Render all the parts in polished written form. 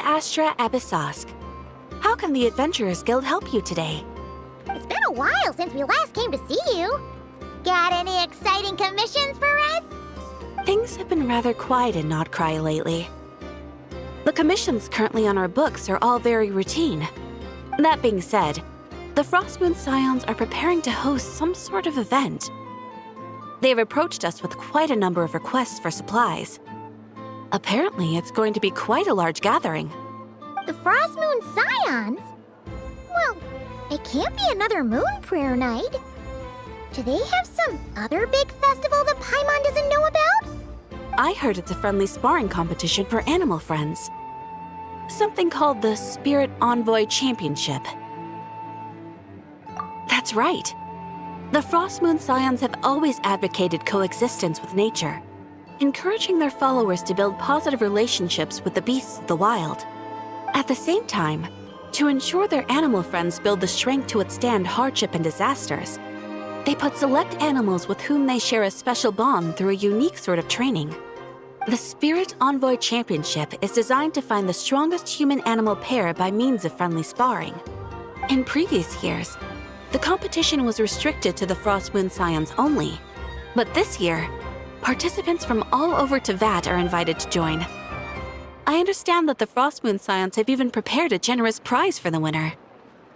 Astra Abyssosk. How can the Adventurers Guild help you today? It's been a while since we last came to see you. Got any exciting commissions for us? Things have been rather quiet in Notcry lately. The commissions currently on our books are all very routine. That being said, the Frostmoon Scions are preparing to host some sort of event. They've approached us with quite a number of requests for supplies. Apparently, it's going to be quite a large gathering. The Frostmoon Scions? Well, it can't be another Moon Prayer Night. Do they have some other big festival that Paimon doesn't know about? I heard it's a friendly sparring competition for animal friends. Something called the Spirit Envoy Championship. That's right. The Frostmoon Scions have always advocated coexistence with nature, encouraging their followers to build positive relationships with the beasts of the wild. At the same time, to ensure their animal friends build the strength to withstand hardship and disasters, they put select animals with whom they share a special bond through a unique sort of training. The Spirit Envoy Championship is designed to find the strongest human-animal pair by means of friendly sparring. In previous years, the competition was restricted to the Frostmoon Scions only, but this year, participants from all over Teyvat are invited to join. I understand that the Frostmoon Scions have even prepared a generous prize for the winner.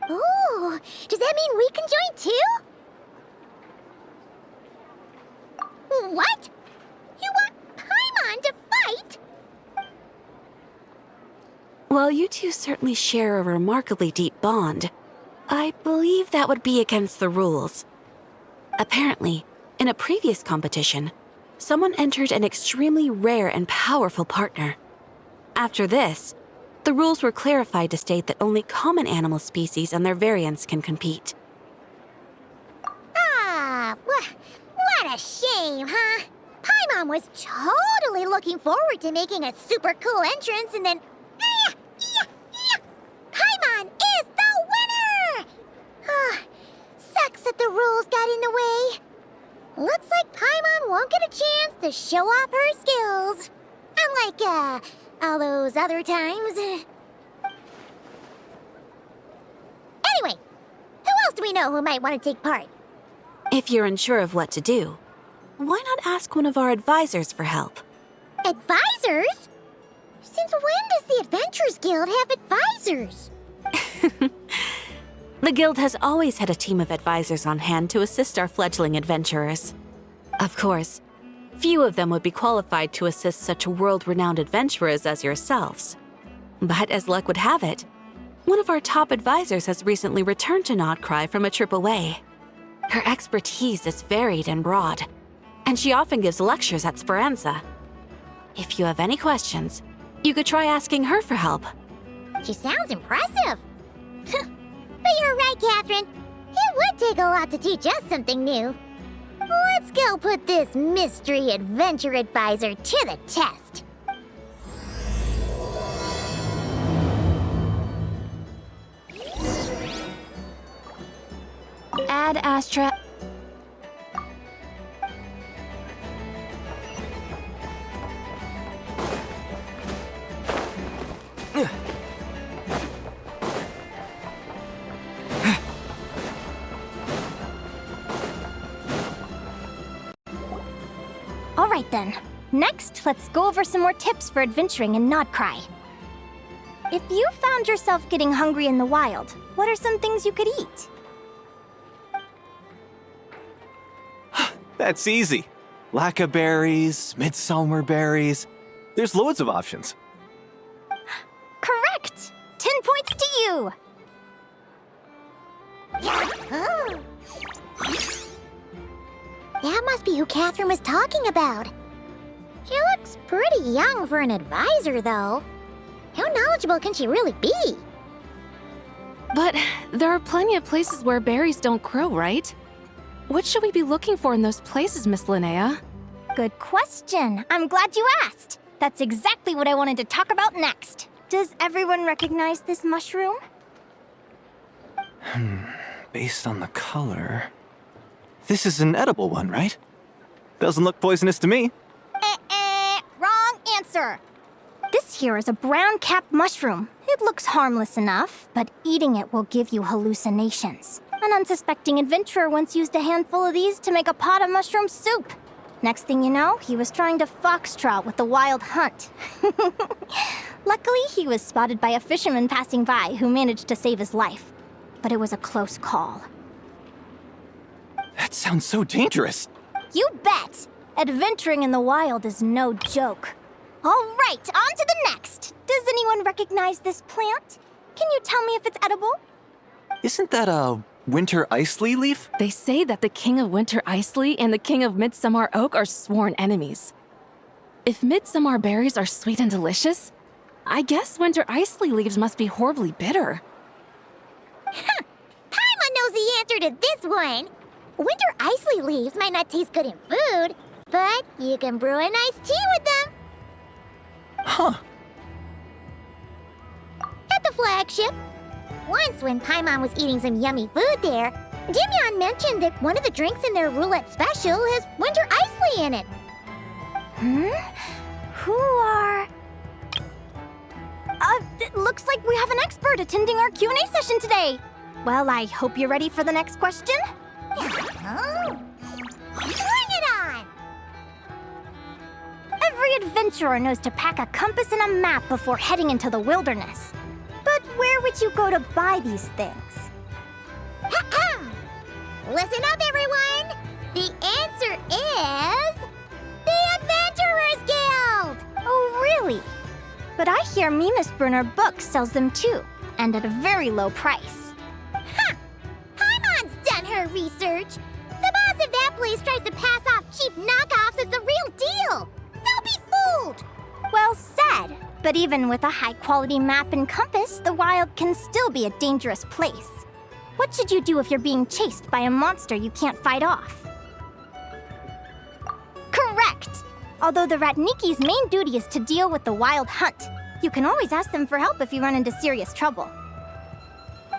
Ooh, does that mean we can join too? What? You want Paimon to fight? While you two certainly share a remarkably deep bond, I believe that would be against the rules. Apparently, in a previous competition, someone entered an extremely rare and powerful partner. After this, the rules were clarified to state that only common animal species and their variants can compete. Ah, what a shame, huh? Paimon was totally looking forward to making a super cool entrance, and then... Paimon is the winner! Sucks that the rules got in the way. Looks like Paimon won't get a chance to show off her skills. Unlike, all those other times. Anyway, who else do we know who might want to take part? If you're unsure of what to do, why not ask one of our advisors for help? Advisors? Since when does the Adventurers Guild have advisors? The Guild has always had a team of advisors on hand to assist our fledgling adventurers. Of course, few of them would be qualified to assist such world-renowned adventurers as yourselves. But as luck would have it, one of our top advisors has recently returned to Notcry from a trip away. Her expertise is varied and broad, and she often gives lectures at Speranza. If you have any questions, you could try asking her for help. She sounds impressive. But you're right, Catherine. It would take a lot to teach us something new. Let's go put this mystery adventure advisor to the test. Ad Astra. Alright then. Next, let's go over some more tips for adventuring in Notcry. If you found yourself getting hungry in the wild, what are some things you could eat? That's easy. Lacca berries, midsummer berries. There's loads of options. Correct! 10 points to you! Oh. That must be who Catherine was talking about. She looks pretty young for an advisor, though. How knowledgeable can she really be? But there are plenty of places where berries don't grow, right? What should we be looking for in those places, Miss Linnea? Good question. I'm glad you asked. That's exactly what I wanted to talk about next. Does everyone recognize this mushroom? Based on the color... This is an edible one, right? Doesn't look poisonous to me. Wrong answer. This here is a brown-capped mushroom. It looks harmless enough, but eating it will give you hallucinations. An unsuspecting adventurer once used a handful of these to make a pot of mushroom soup. Next thing you know, he was trying to foxtrot with the wild hunt. Luckily, he was spotted by a fisherman passing by who managed to save his life. But it was a close call. That sounds so dangerous. You bet! Adventuring in the wild is no joke. All right, on to the next. Does anyone recognize this plant? Can you tell me if it's edible? Isn't that a winter ice lily leaf? They say that the king of winter isley and the king of midsummer oak are sworn enemies. If midsummer berries are sweet and delicious, I guess winter isley leaves must be horribly bitter. Paimon knows the answer to this one. Winter isley leaves might not taste good in food, but you can brew a nice tea with them. Huh. At the flagship. Once when Paimon was eating some yummy food there, Dimyon mentioned that one of the drinks in their roulette special has winter isley in it. Who are... it looks like we have an expert attending our Q&A session today. Well, I hope you're ready for the next question. Oh. Bring it on! Every adventurer knows to pack a compass and a map before heading into the wilderness. But where would you go to buy these things? Listen up, everyone! The answer is... the Adventurers Guild! Oh, really? But I hear Mimas Brunner Books sells them too, and at a very low price. Ha! Paimon's done her research. The boss of that place tries to pass off cheap knockoffs as the real deal. Don't be fooled! Well said. But even with a high-quality map and compass, the wild can still be a dangerous place. What should you do if you're being chased by a monster you can't fight off? Correct! Although the Ratniki's main duty is to deal with the wild hunt, you can always ask them for help if you run into serious trouble.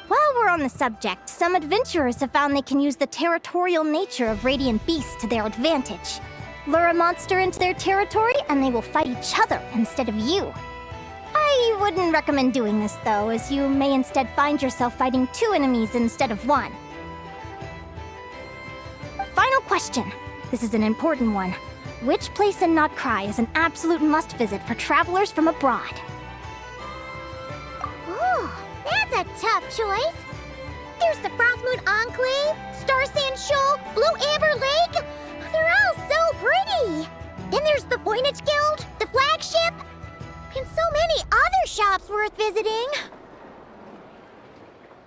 While we're on the subject, some adventurers have found they can use the territorial nature of radiant beasts to their advantage. Lure a monster into their territory and they will fight each other instead of you. I wouldn't recommend doing this though, as you may instead find yourself fighting 2 enemies instead of 1. Final question. This is an important one. Which place in Notcry is an absolute must-visit for travelers from abroad? Oh, that's a tough choice. There's the Frostmoon Enclave, Star Sand Shoal, Blue Amber Lake. They're all so pretty. Then there's the Voynich Guild, the flagship, and so many other shops worth visiting.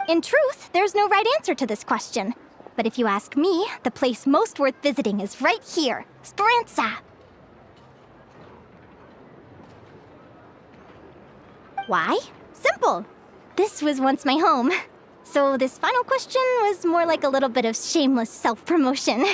In truth, there's no right answer to this question. But if you ask me, the place most worth visiting is right here, Speranza. Why? Simple. This was once my home. So this final question was more like a little bit of shameless self-promotion.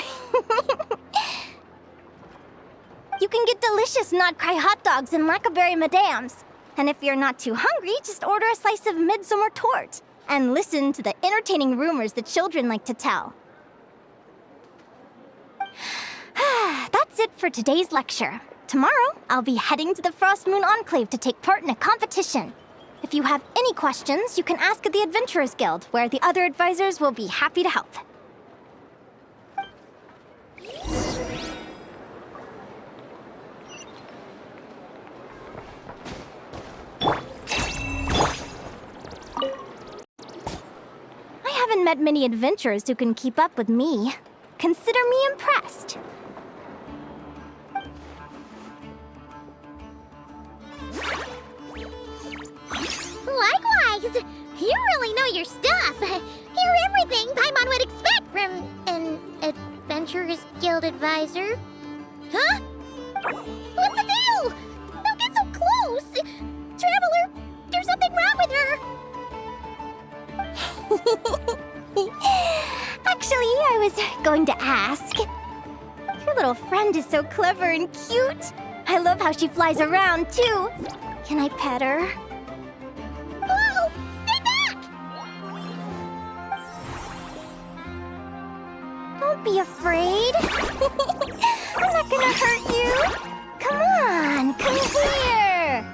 You can get delicious Notcry hot dogs and Lackaberry Madams. And if you're not too hungry, just order a slice of midsummer tort. And listen to the entertaining rumors the children like to tell. That's it for today's lecture. Tomorrow, I'll be heading to the Frostmoon Enclave to take part in a competition. If you have any questions, you can ask at the Adventurers Guild, where the other advisors will be happy to help. I haven't met many adventurers who can keep up with me. Consider me impressed. Likewise! You really know your stuff. You're everything Paimon would expect from an Adventurers Guild advisor. Huh? What's the deal? Don't get so close! Traveler, there's something wrong with her! Actually, I was going to ask. Your little friend is so clever and cute. I love how she flies around, too. Can I pet her? Whoa! Stay back! Don't be afraid. I'm not gonna hurt you. Come on, come here.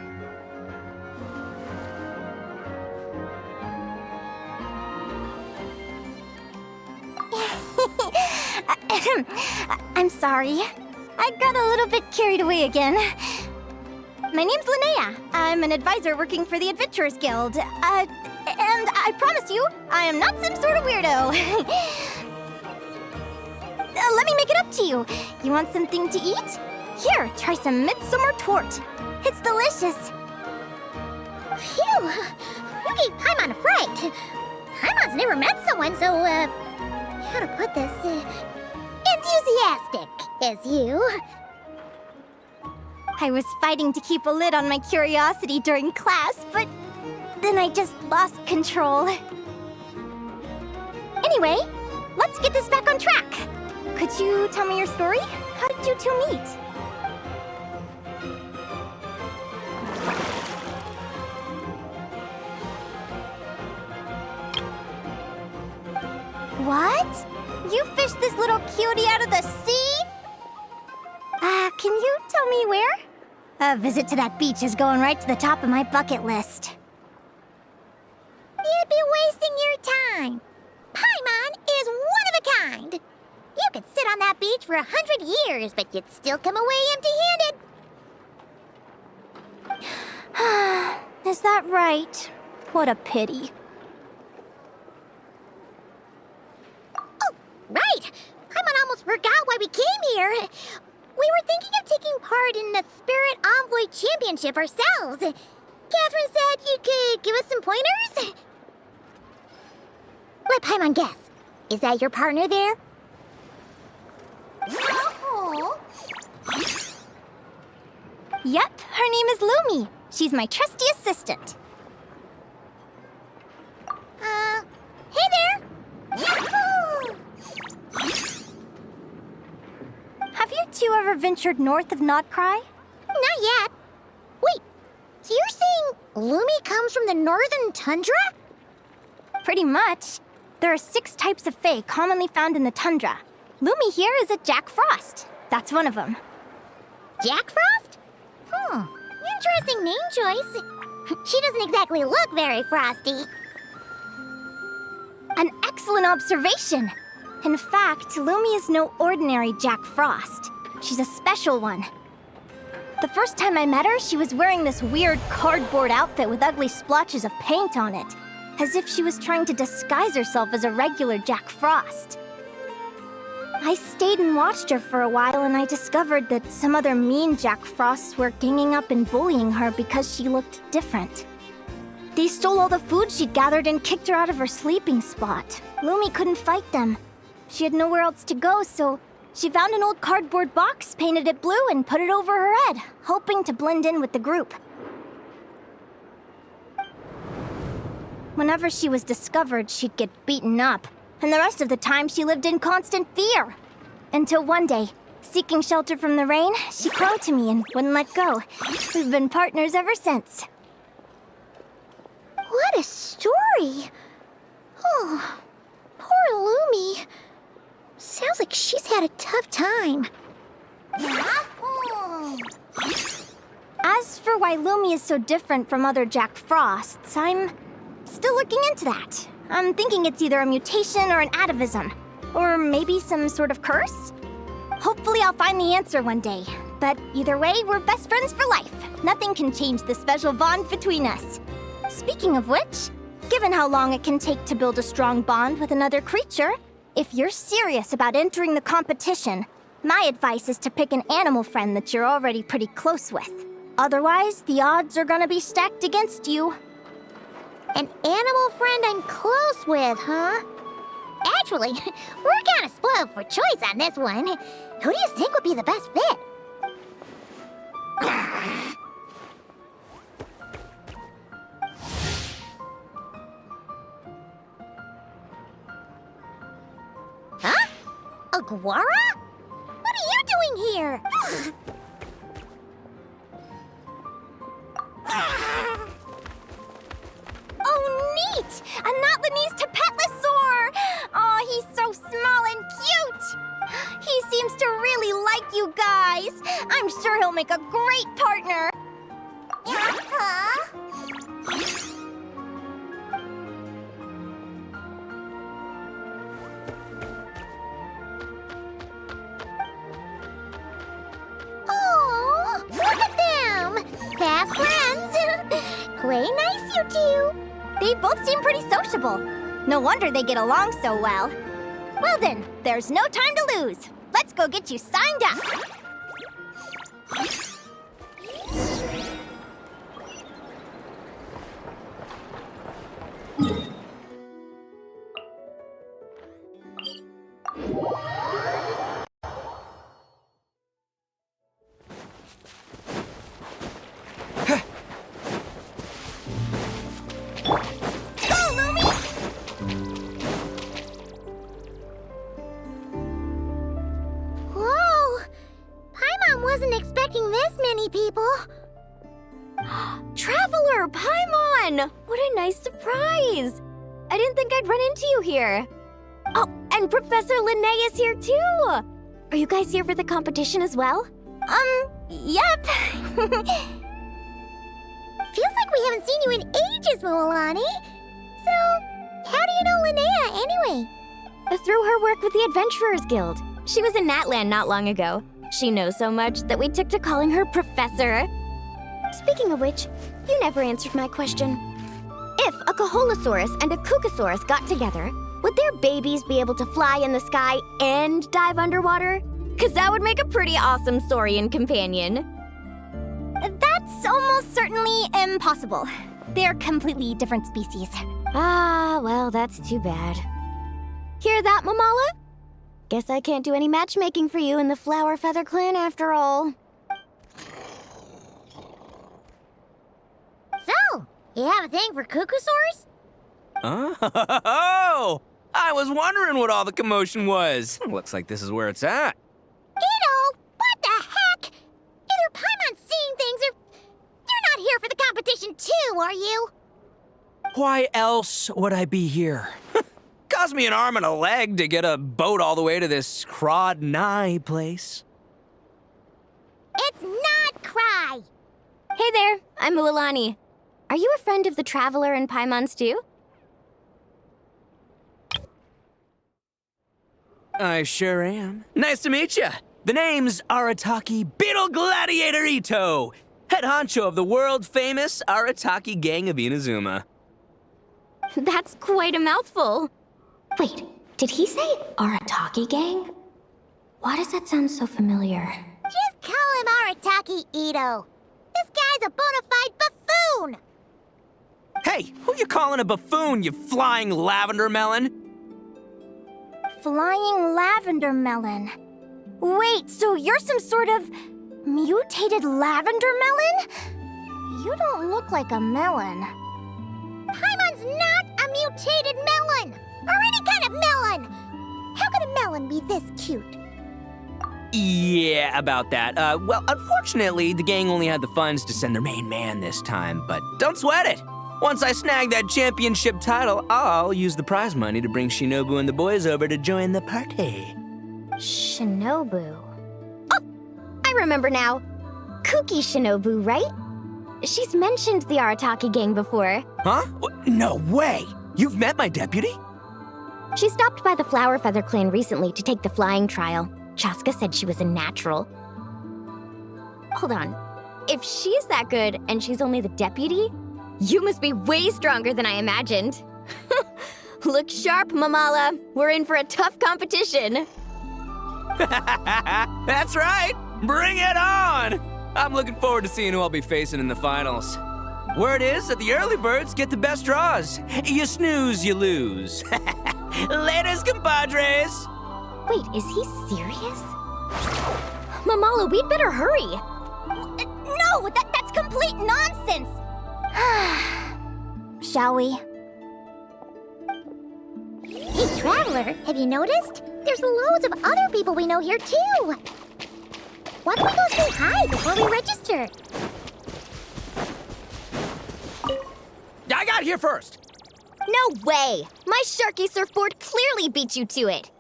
I'm sorry. I got a little bit carried away again. My name's Linnea. I'm an advisor working for the Adventurers Guild. And I promise you, I am not some sort of weirdo. Let me make it up to you. You want something to eat? Here, try some midsummer tort. It's delicious. Phew! You gave Paimon a fright. Paimon's never met someone so, how to put this, enthusiastic as you. I was fighting to keep a lid on my curiosity during class, but then I just lost control. Anyway, let's get this back on track. Could you tell me your story? How did you two meet? What? You fished this little cutie out of the sea? Can you tell me where? A visit to that beach is going right to the top of my bucket list. You'd be wasting your time. Paimon is one of a kind. You could sit on that beach for 100 years, but you'd still come away empty-handed. Is that right? What a pity. Oh, right! Paimon almost forgot why we came here. We were thinking of taking part in the Spirit Envoy Championship ourselves. Catherine said you could give us some pointers. Let Paimon guess. Is that your partner there? Oh. Yep, her name is Lumi. She's my trusty assistant. Hey there! Yahoo! Have you two ever ventured north of Nodcry? Not yet. Wait, so you're saying Lumi comes from the northern tundra? Pretty much. There are 6 types of fae commonly found in the tundra. Lumi here is a Jack Frost. That's one of them. Jack Frost? Interesting name choice. She doesn't exactly look very frosty. An excellent observation. In fact, Lumi is no ordinary Jack Frost. She's a special one. The first time I met her, she was wearing this weird cardboard outfit with ugly splotches of paint on it, as if she was trying to disguise herself as a regular Jack Frost. I stayed and watched her for a while, and I discovered that some other mean Jack Frosts were ganging up and bullying her because she looked different. They stole all the food she'd gathered and kicked her out of her sleeping spot. Lumi couldn't fight them. She had nowhere else to go, so she found an old cardboard box, painted it blue, and put it over her head, hoping to blend in with the group. Whenever she was discovered, she'd get beaten up, and the rest of the time she lived in constant fear. Until one day, seeking shelter from the rain, she clung to me and wouldn't let go. We've been partners ever since. What a story! Oh, poor Lumi. Sounds like she's had a tough time. As for why Lumi is so different from other Jack Frosts, I'm still looking into that. I'm thinking it's either a mutation or an atavism. Or maybe some sort of curse? Hopefully I'll find the answer one day. But either way, we're best friends for life. Nothing can change the special bond between us. Speaking of which, given how long it can take to build a strong bond with another creature, if you're serious about entering the competition, my advice is to pick an animal friend that you're already pretty close with. Otherwise, the odds are gonna be stacked against you. An animal friend I'm close with, huh? Actually, we're kind of spoiled for choice on this one. Who do you think would be the best fit? Huh? Aguara? What are you doing here? Oh, neat! A Notlanese Tapetlosaur! Oh, he's so small and cute! He seems to really like you guys. I'm sure he'll make a great partner. about you. They both seem pretty sociable. No wonder they get along so well. Well then, there's no time to lose. Let's go get you signed up. Whoa! Paimon wasn't expecting this many people. Traveler, Paimon! What a nice surprise! I didn't think I'd run into you here. Oh, and Professor Linnea is here too! Are you guys here for the competition as well? Yep. Feels like we haven't seen you in ages, Moalani. So, how do you know Linnea anyway? Through her work with the Adventurers Guild. She was in Natland not long ago. She knows so much that we took to calling her Professor. Speaking of which, you never answered my question. If a Kaholosaurus and a Kukasaurus got together, would their babies be able to fly in the sky and dive underwater? 'Cause that would make a pretty awesome Saurian companion. That's almost certainly impossible. They're completely different species. Ah, well, that's too bad. Hear that, Mamala? Guess I can't do any matchmaking for you in the Flower Feather Clan after all. So, you have a thing for Kukusaurs? Oh! I was wondering what all the commotion was. Looks like this is where it's at. Ito, what the heck? Either Paimon's seeing things or you're not here for the competition too, are you? Why else would I be here? Cost me an arm and a leg to get a boat all the way to this Crod Nye place. It's not Cry. Hey there, I'm Ualani. Are you a friend of the Traveler and Paimon's too? I sure am. Nice to meet you. The name's Arataki Beetle Gladiator Ito, head honcho of the world-famous Arataki Gang of Inazuma. That's quite a mouthful. Wait, did he say Arataki Gang? Why does that sound so familiar? Just call him Arataki Ito. This guy's a bona fide buffoon. Hey, who you calling a buffoon, you flying lavender melon? Flying lavender melon. Wait, so you're some sort of mutated lavender melon? You don't look like a melon. Paimon's not a mutated melon, or any kind of melon. How could a melon be this cute? Yeah, about that. Well, unfortunately, the gang only had the funds to send their main man this time, but don't sweat it. Once I snag that championship title, I'll use the prize money to bring Shinobu and the boys over to join the party. Shinobu. Oh, I remember now. Kuki Shinobu, right? She's mentioned the Arataki Gang before. Huh? No way! You've met my deputy? She stopped by the Flower Feather Clan recently to take the flying trial. Chaska said she was a natural. Hold on. If she's that good and she's only the deputy, you must be way stronger than I imagined. Look sharp, Mamala. We're in for a tough competition. That's right! Bring it on! I'm looking forward to seeing who I'll be facing in the finals. Word is that the early birds get the best draws. You snooze, you lose. Laters, compadres! Wait, is he serious? Mamala, we'd better hurry. No, that's complete nonsense. Shall we? Hey, Traveler, have you noticed? There's loads of other people we know here too. Why don't we go say hi before we register? I got here first! No way! My Sharky surfboard clearly beat you to it.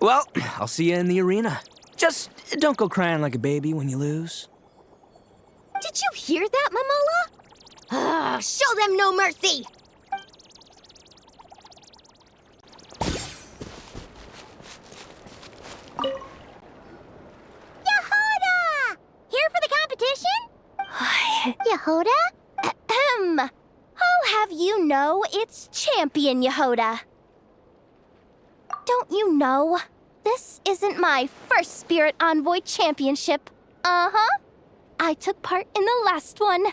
Well, I'll see you in the arena. Just don't go crying like a baby when you lose. Did you hear that, Mamala? Show them no mercy! Yehoda! Here for the competition? Yehoda? champion, Yehoda. Don't you know? This isn't my first Spirit Envoy Championship. Uh-huh. I took part in the last one.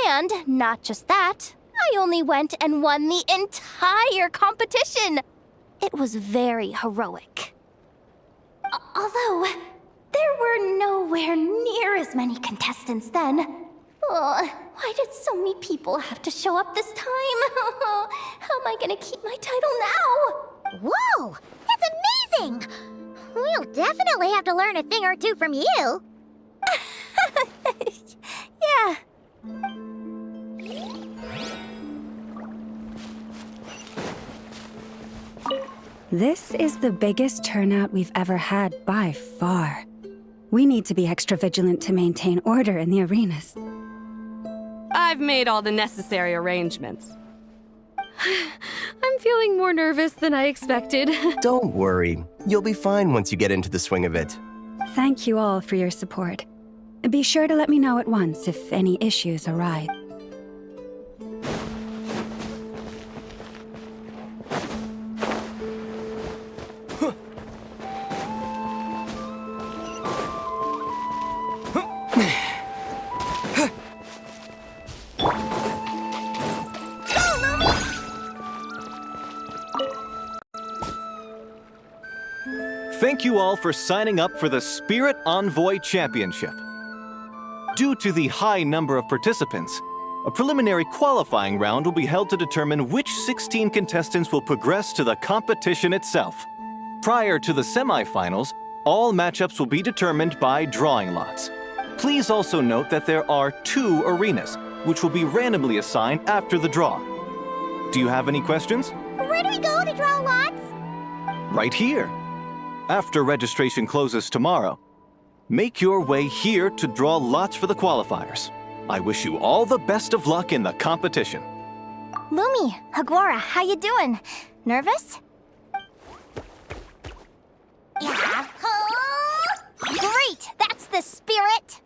And not just that, I only went and won the entire competition. It was very heroic. Although, there were nowhere near as many contestants then. Why did so many people have to show up this time? How am I gonna keep my title now? Whoa! That's amazing! We'll definitely have to learn a thing or two from you. Yeah. This is the biggest turnout we've ever had by far. We need to be extra vigilant to maintain order in the arenas. I've made all the necessary arrangements. I'm feeling more nervous than I expected. Don't worry. You'll be fine once you get into the swing of it. Thank you all for your support. Be sure to let me know at once if any issues arise. Thank you all for signing up for the Spirit Envoy Championship. Due to the high number of participants, a preliminary qualifying round will be held to determine which 16 contestants will progress to the competition itself. Prior to the semifinals, all matchups will be determined by drawing lots. Please also note that there are 2 arenas, which will be randomly assigned after the draw. Do you have any questions? Where do we go to draw lots? Right here. After registration closes tomorrow, make your way here to draw lots for the qualifiers. I wish you all the best of luck in the competition. Lumi, Hagwara, how you doing? Nervous? Yeah. Great! That's the spirit!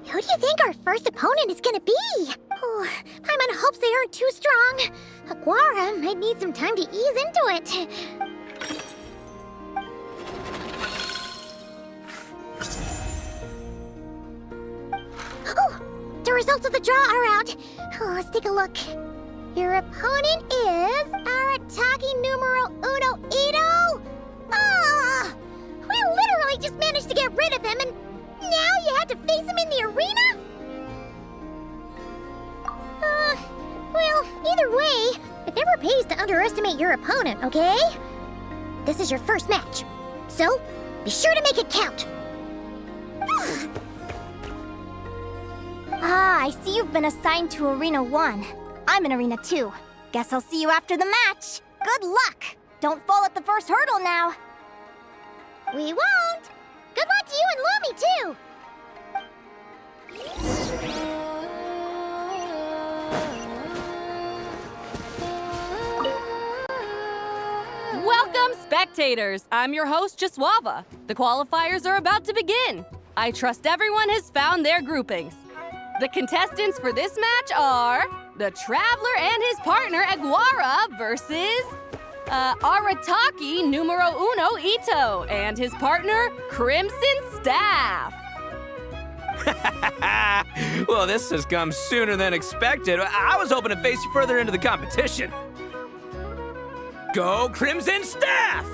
Who do you think our first opponent is gonna be? Oh, Paimon hopes they aren't too strong. Aguara might need some time to ease into it. Oh, the results of the draw are out. Oh, let's take a look. Your opponent is Arataki numero uno Ito. Ah, we literally just managed to get rid of him, and now you have to face him in the arena? Well, either way, it never pays to underestimate your opponent, okay? This is your first match, so be sure to make it count. I see you've been assigned to Arena 1. I'm in Arena 2. Guess I'll see you after the match. Good luck! Don't fall at the first hurdle now. We won't! Good luck to you and Lumi, too! Welcome, spectators! I'm your host, Jaswava. The qualifiers are about to begin. I trust everyone has found their groupings. The contestants for this match are the Traveler and his partner, Aguara, versus Arataki numero uno Ito and his partner, Crimson Staff. Well, this has come sooner than expected. I was hoping to face you further into the competition. Go Crimson Staff!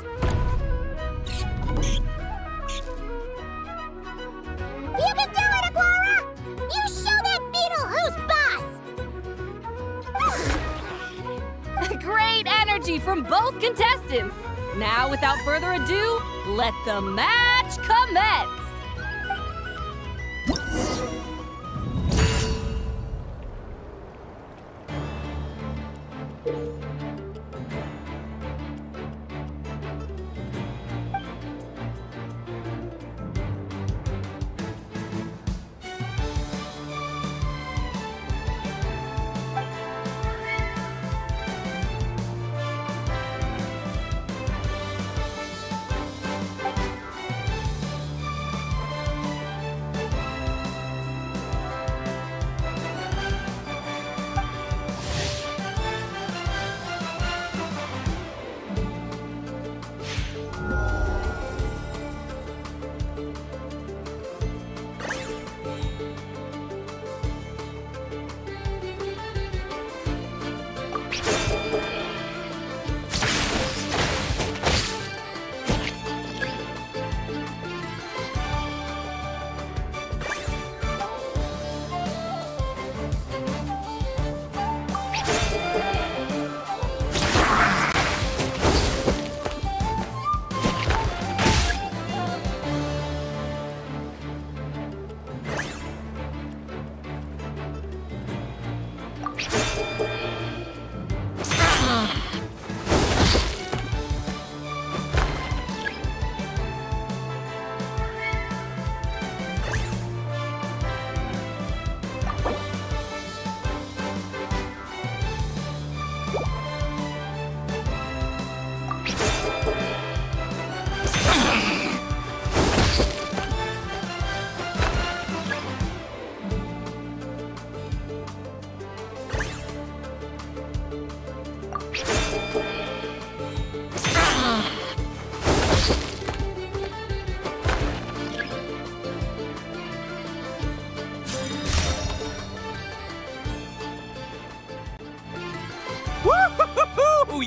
You can do it, Aguara! You show that beetle who's boss! Great energy from both contestants. Now, without further ado, let the match commence.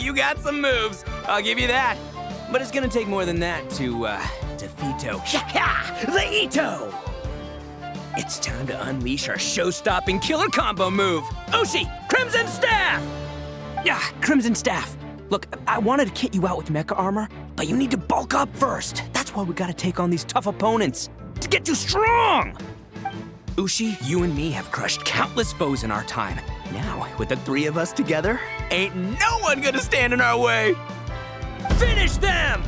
you got some moves. I'll give you that. But it's gonna take more than that to defeat the Ito! It's time to unleash our show-stopping killer combo move. Ushi, Crimson Staff! Yeah, Crimson Staff. Look, I wanted to kit you out with mecha armor, but you need to bulk up first. That's why we gotta take on these tough opponents, to get you strong! Ushi, you and me have crushed countless foes in our time. Now, with the three of us together, ain't no one gonna stand in our way! Finish them!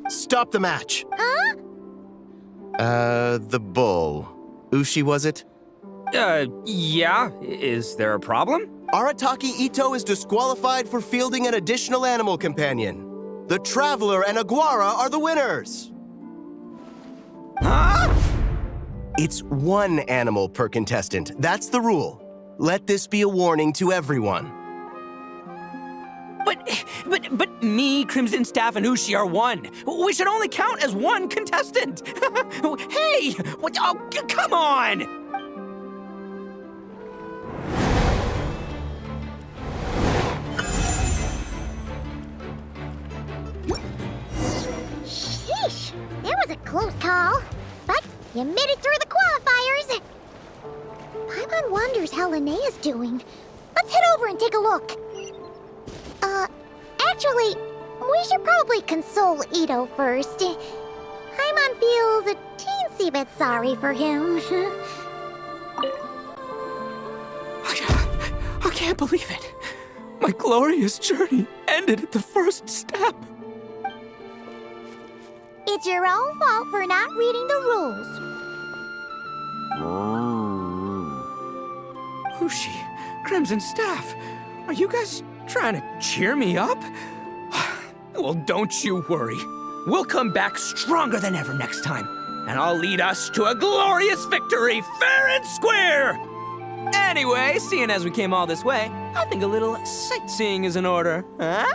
Stop the match. Huh? The bull. Ushi, was it? Yeah. Is there a problem? Arataki Ito is disqualified for fielding an additional animal companion. The Traveler and Aguara are the winners. Huh? It's one animal per contestant. That's the rule. Let this be a warning to everyone. But me, Crimson Staff, and Ushi are one. We should only count as one contestant. Hey! What? Oh, come on! Sheesh, that was a close call. But you made it through the qualifiers. Paimon wonders how Linnea's doing. Let's head over and take a look. Actually, we should probably console Ito first. Paimon feels a teensy bit sorry for him. I can't believe it. My glorious journey ended at the first step. It's your own fault for not reading the rules. Ushi, Crimson Staff, are you guys trying to cheer me up? Well, don't you worry. We'll come back stronger than ever next time, and I'll lead us to a glorious victory, fair and square! Anyway, seeing as we came all this way, I think a little sightseeing is in order, huh?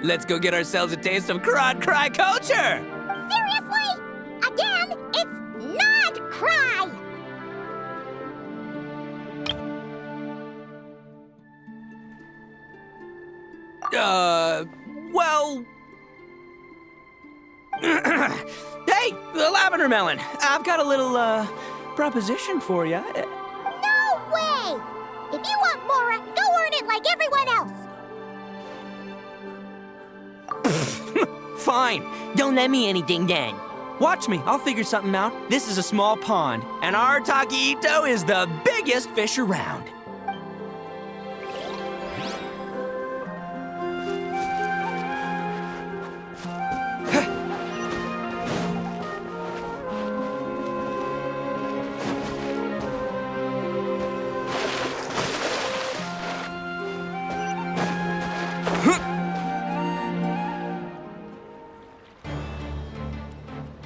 Let's go get ourselves a taste of Crod Cry culture! Seriously? Again, it's not cry! Well... Hey, the Lavender Melon! I've got a little, proposition for you. No way! If you want mora, go earn it like everyone else! Fine. Don't let me anything then. Watch me. I'll figure something out. This is a small pond, and Arataki Ito is the biggest fish around.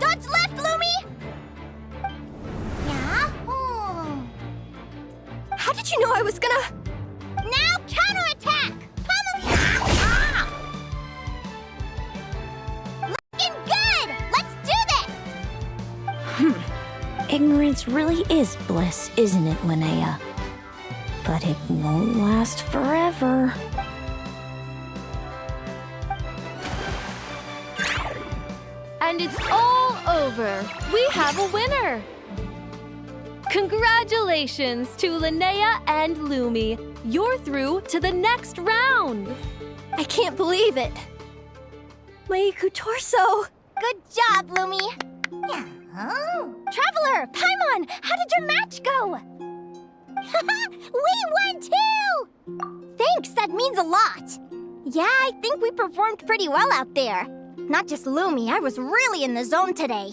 Dodge left, Lumi! Yeah? How did you know I was gonna... Now counterattack! Looking good! Let's do this! Ignorance really is bliss, isn't it, Linnea? But it won't last forever. And it's all over. We have a winner. Congratulations to Linnea and Lumi. You're through to the next round. I can't believe it. My torso. Good job, Lumi! Traveler, Paimon, how did your match go? We won too! Thanks, that means a lot. Yeah, I think we performed pretty well out there. Not just Lumi, I was really in the zone today.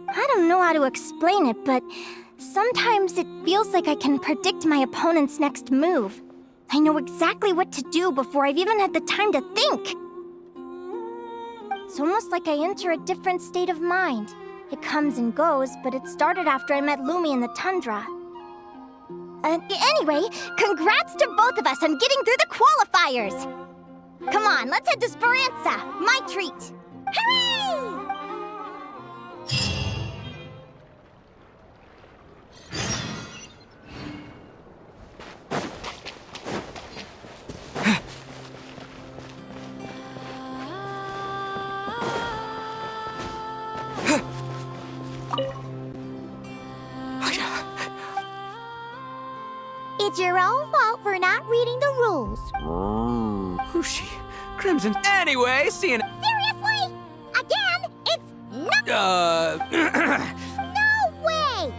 I don't know how to explain it, but sometimes it feels like I can predict my opponent's next move. I know exactly what to do before I've even had the time to think. It's almost like I enter a different state of mind. It comes and goes, but it started after I met Lumi in the tundra. Anyway, congrats to both of us on getting through the qualifiers! Come on, let's head to Speranza, my treat! Hooray! It's your own fault for not reading the rules. Who's she? Crimson. Anyway, seeing. Seriously? Again? It's not. No way!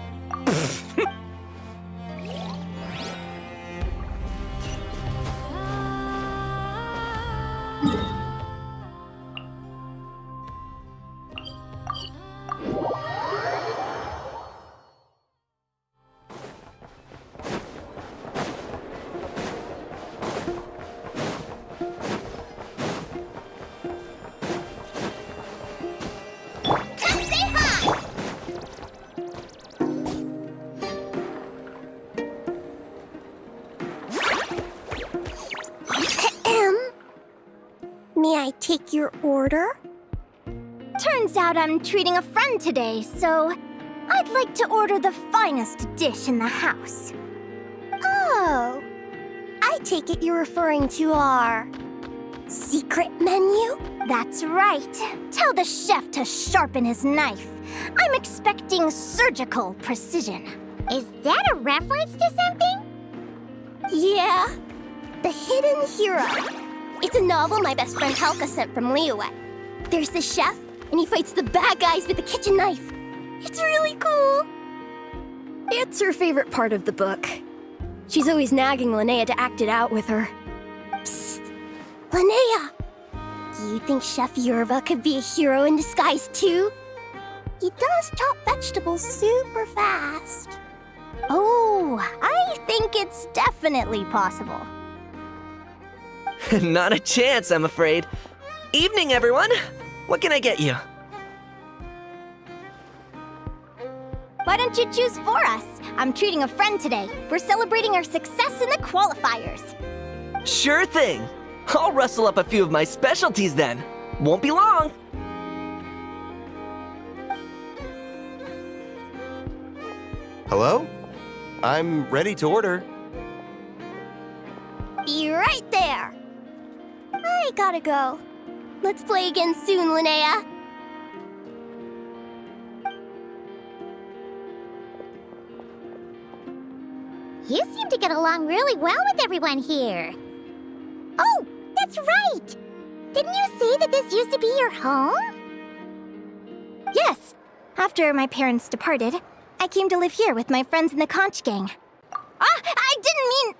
May I take your order? Turns out I'm treating a friend today, so I'd like to order the finest dish in the house. Oh, I take it you're referring to our secret menu? That's right. Tell the chef to sharpen his knife. I'm expecting surgical precision. Is that a reference to something? Yeah, The Hidden Hero. It's a novel my best friend Helka sent from Linnea. There's the chef, and he fights the bad guys with a kitchen knife. It's really cool. It's her favorite part of the book. She's always nagging Linnea to act it out with her. Psst, Linnea. Do you think Chef Yerva could be a hero in disguise too? He does chop vegetables super fast. Oh, I think it's definitely possible. Not a chance, I'm afraid. Evening, everyone. What can I get you? Why don't you choose for us? I'm treating a friend today. We're celebrating our success in the qualifiers. Sure thing. I'll rustle up a few of my specialties then. Won't be long. Hello? I'm ready to order. Be right there. I gotta go. Let's play again soon, Linnea. You seem to get along really well with everyone here. Oh, that's right! Didn't you say that this used to be your home? Yes. After my parents departed, I came to live here with my friends in the conch gang. I didn't mean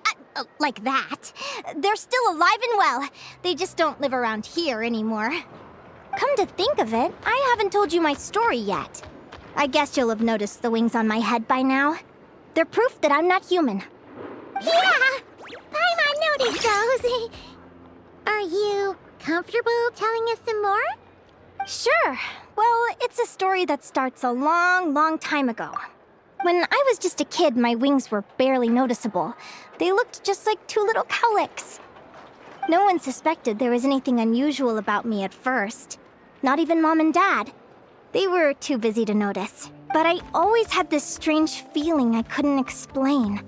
like that. They're still alive and well. They just don't live around here anymore. Come to think of it, I haven't told you my story yet. I guess you'll have noticed the wings on my head by now. They're proof that I'm not human. Yeah! Paimon noticed those. Are you comfortable telling us some more? Sure. Well, it's a story that starts a long, long time ago. When I was just a kid, my wings were barely noticeable. They looked just like two little cowlicks. No one suspected there was anything unusual about me at first. Not even Mom and Dad. They were too busy to notice. But I always had this strange feeling I couldn't explain.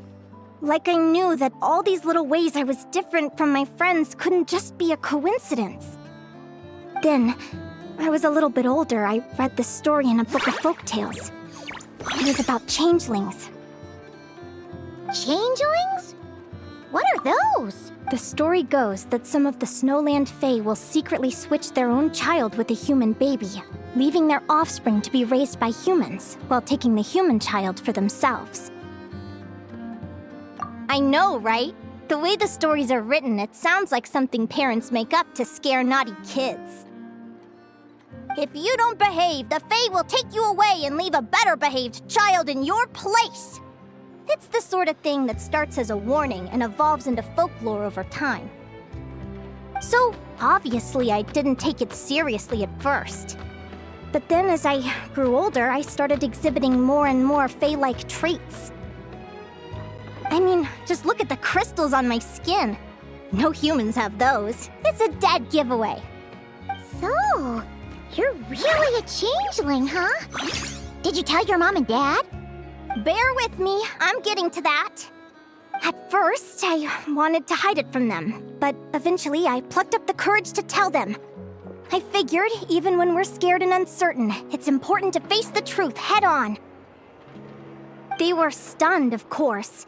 Like I knew that all these little ways I was different from my friends couldn't just be a coincidence. Then, I was a little bit older, I read this story in a book of folktales. It was about changelings. Changelings? What are those? The story goes that some of the Snowland Fae will secretly switch their own child with a human baby, leaving their offspring to be raised by humans, while taking the human child for themselves. I know, right? The way the stories are written, it sounds like something parents make up to scare naughty kids. If you don't behave, the Fae will take you away and leave a better-behaved child in your place. It's the sort of thing that starts as a warning and evolves into folklore over time. So, Obviously, I didn't take it seriously at first. But then as I grew older, I started exhibiting more and more Fae-like traits. I mean, just look at the crystals on my skin. No humans have those. It's a dead giveaway. So, you're really a changeling, huh? Did you tell your mom and dad? Bear with me, I'm getting to that. At first, I wanted to hide it from them, but eventually I plucked up the courage to tell them. I figured, even when we're scared and uncertain, it's important to face the truth head on. They were stunned, of course.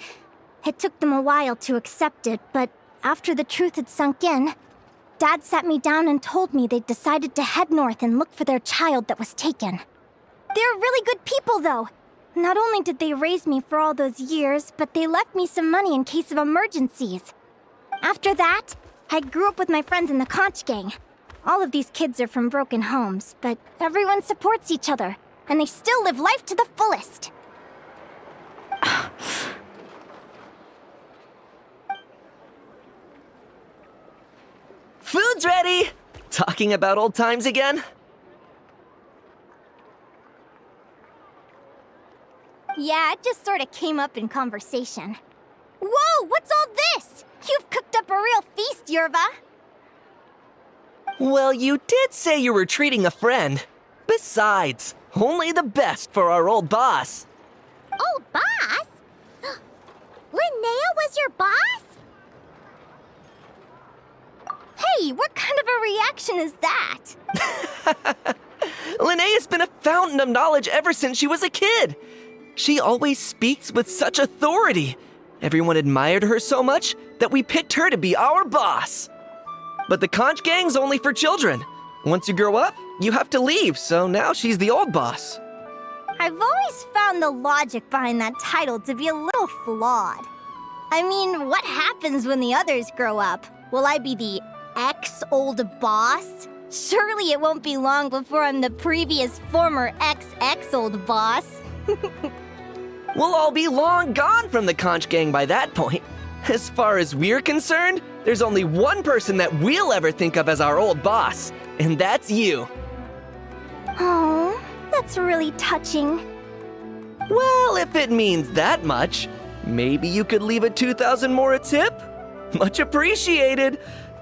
It took them a while to accept it, but after the truth had sunk in, Dad sat me down and told me they'd decided to head north and look for their child that was taken. They're really good people, though. Not only did they raise me for all those years, but they left me some money in case of emergencies. After that, I grew up with my friends in the conch gang. All of these kids are from broken homes, but everyone supports each other, and they still live life to the fullest. Food's ready! Talking about old times again? Yeah, it just sort of came up in conversation. Whoa, what's all this? You've cooked up a real feast, Yerva. Well, you did say you were treating a friend. Besides, only the best for our old boss. Old boss? Linnea was your boss? Hey, what kind of a reaction is that? Linnea's been a fountain of knowledge ever since she was a kid. She always speaks with such authority. Everyone admired her so much that we picked her to be our boss. But the conch gang's only for children. Once you grow up, you have to leave, so now she's the old boss. I've always found the logic behind that title to be a little flawed. I mean, what happens when the others grow up? Will I be the ex-old boss? Surely it won't be long before I'm the previous former ex-old boss. We'll all be long gone from the conch gang by that point. As far as we're concerned, there's only one person that we'll ever think of as our old boss, and that's you. Oh, that's really touching. Well, if it means that much, maybe you could leave a 2,000 mora tip? Much appreciated.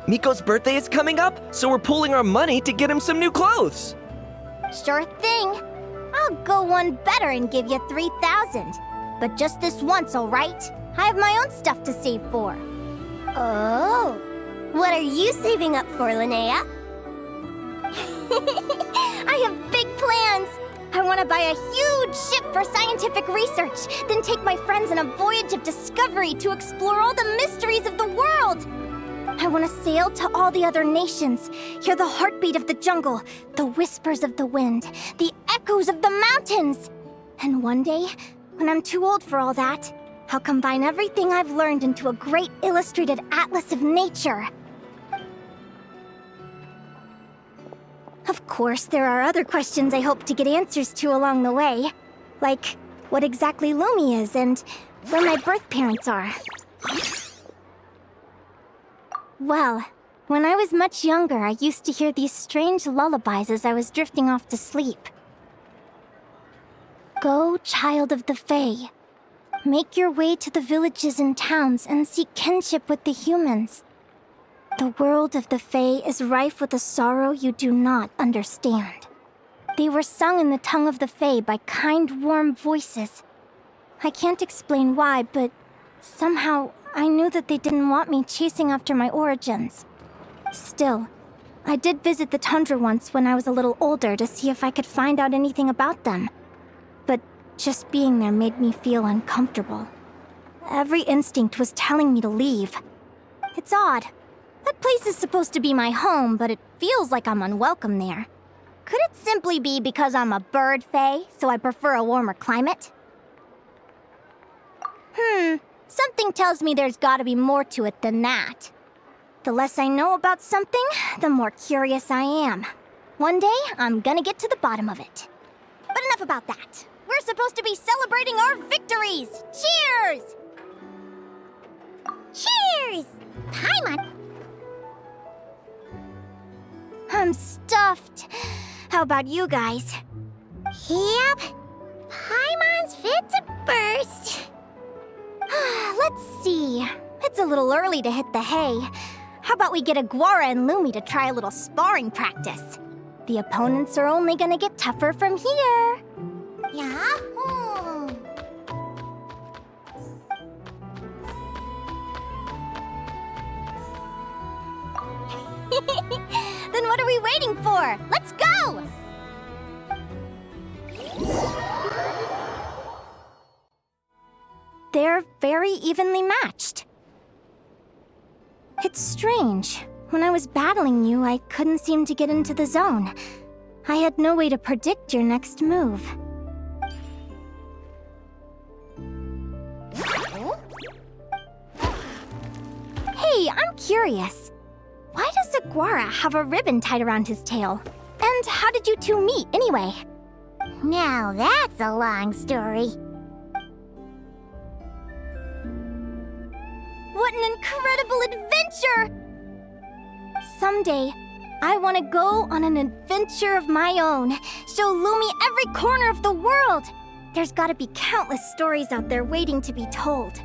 Miko's birthday is coming up, so we're pooling our money to get him some new clothes. Sure thing. I'll go one better and give you 3,000. But just this once, all right? I have my own stuff to save for. Oh. What are you saving up for, Linnea? I have big plans. I want to buy a huge ship for scientific research, then take my friends on a voyage of discovery to explore all the mysteries of the world. I want to sail to all the other nations, hear the heartbeat of the jungle, the whispers of the wind, the echoes of the mountains. And one day, when I'm too old for all that, I'll combine everything I've learned into a great illustrated atlas of nature. Of course, there are other questions I hope to get answers to along the way. Like, what exactly Lumi is and where my birth parents are. Well, when I was much younger, I used to hear these strange lullabies as I was drifting off to sleep. Go, child of the Fae. Make your way to the villages and towns and seek kinship with the humans. The world of the Fae is rife with a sorrow you do not understand. They were sung in the tongue of the Fae by kind, warm voices. I can't explain why, but somehow I knew that they didn't want me chasing after my origins. Still, I did visit the tundra once when I was a little older to see if I could find out anything about them. But just being there made me feel uncomfortable. Every instinct was telling me to leave. It's odd. That place is supposed to be my home, but it feels like I'm unwelcome there. Could it simply be because I'm a bird fae, so I prefer a warmer climate? Something tells me there's gotta be more to it than that. The less I know about something, the more curious I am. One day, I'm gonna get to the bottom of it. But enough about that. We're supposed to be celebrating our victories! Cheers! Cheers! Paimon! I'm stuffed. How about you guys? Yep. Paimon's fit to burst. Let's see. It's a little early to hit the hay. How about we get Aguara and Lumi to try a little sparring practice? The opponents are only gonna get tougher from here. Yeah? Then what are we waiting for? Let's go! They're very evenly matched. It's strange. When I was battling you, I couldn't seem to get into the zone. I had no way to predict your next move. Hey, I'm curious. Why does Aguara have a ribbon tied around his tail? And how did you two meet, anyway? Now that's a long story. What an incredible adventure! Someday, I want to go on an adventure of my own. Show Lumi every corner of the world. There's gotta be countless stories out there waiting to be told.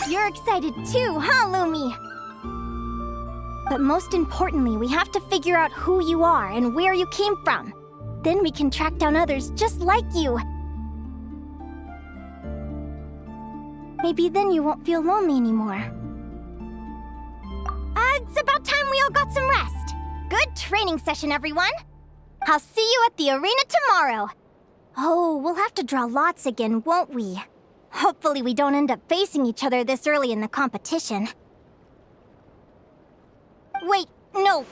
You're excited too, huh, Lumi? But most importantly, we have to figure out who you are and where you came from. Then we can track down others just like you. Maybe then you won't feel lonely anymore. It's about time we all got some rest. Good training session, everyone. I'll see you at the arena tomorrow. Oh, we'll have to draw lots again, won't we? Hopefully we don't end up facing each other this early in the competition. Wait, no,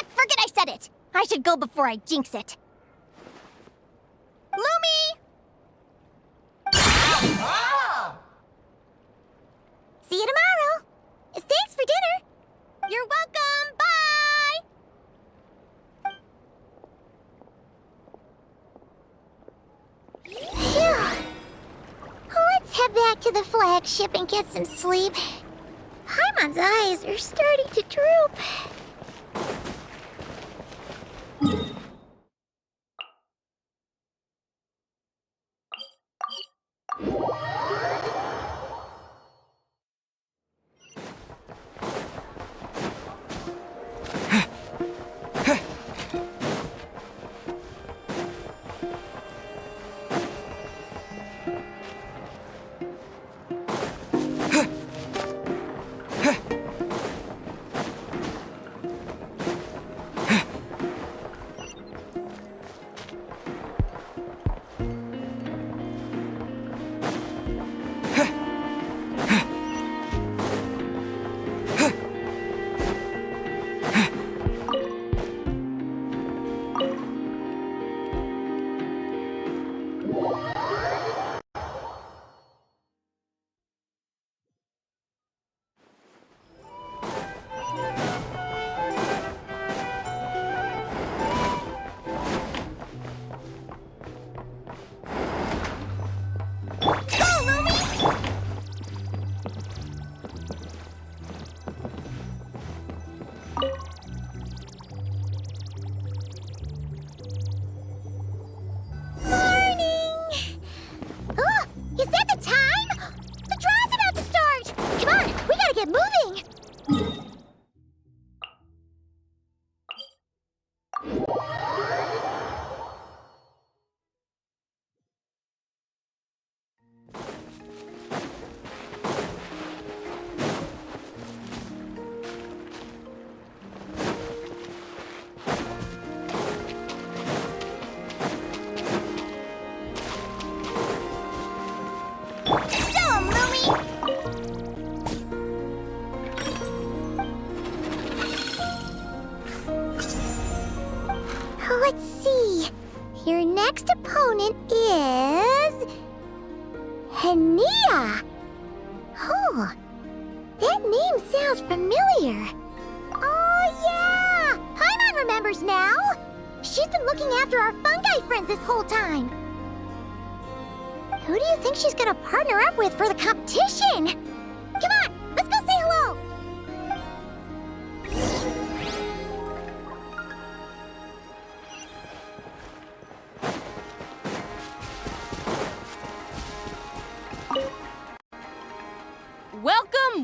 forget I said it. I should go before I jinx it. Lumi! See you tomorrow. Thanks for dinner. You're welcome. Bye! Phew. Let's head back to the flagship and get some sleep. Paimon's eyes are starting to droop. Let's see. Your next opponent is... Linnea. Oh, that name sounds familiar. Oh, yeah! Paimon remembers now. She's been looking after our fungi friends this whole time. Who do you think she's gonna partner up with for the competition? Come on, let's go say hello.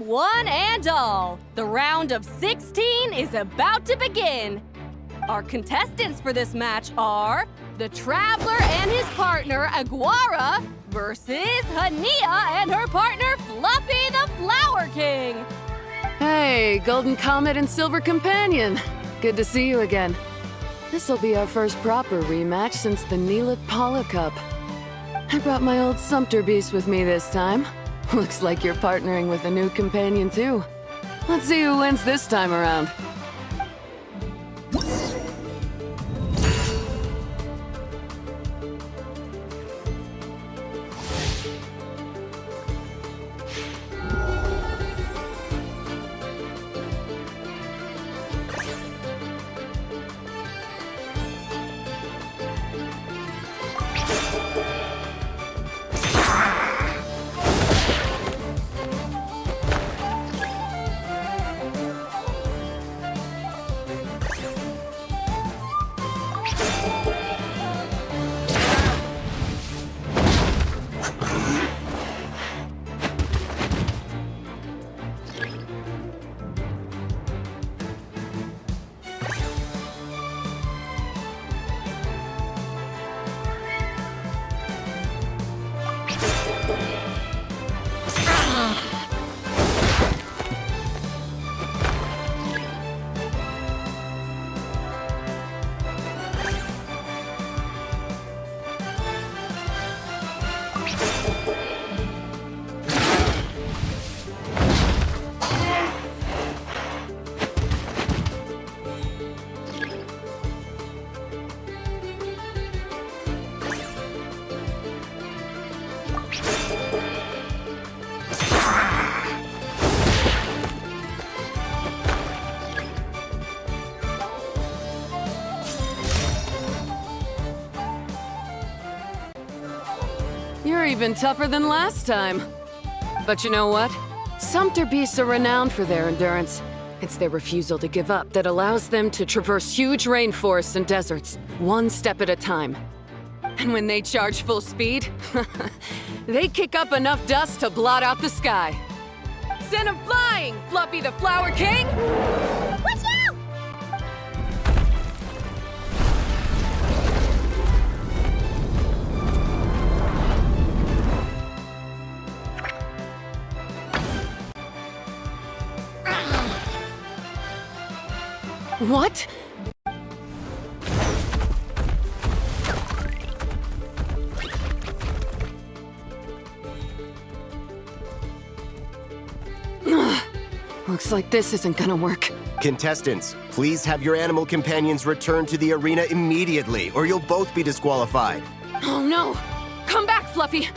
one and all. The round of 16 is about to begin. Our contestants for this match are the Traveler and his partner, Aguara, versus Linnea and her partner, Fluffy the Flower King. Hey, Golden Comet and Silver Companion. Good to see you again. This'll be our first proper rematch since the Neelit Paula Cup. I brought my old Sumpter Beast with me this time. Looks like you're partnering with a new companion too. Let's see who wins this time around. You're even tougher than last time. But you know what? Sumpter Beasts are renowned for their endurance. It's their refusal to give up that allows them to traverse huge rainforests and deserts, one step at a time. And when they charge full speed, they kick up enough dust to blot out the sky. Send 'em flying, Fluffy the Flower King! Watch out! What? Looks like this isn't gonna work. Contestants, please have your animal companions return to the arena immediately, or you'll both be disqualified. Oh no! Come back, Fluffy!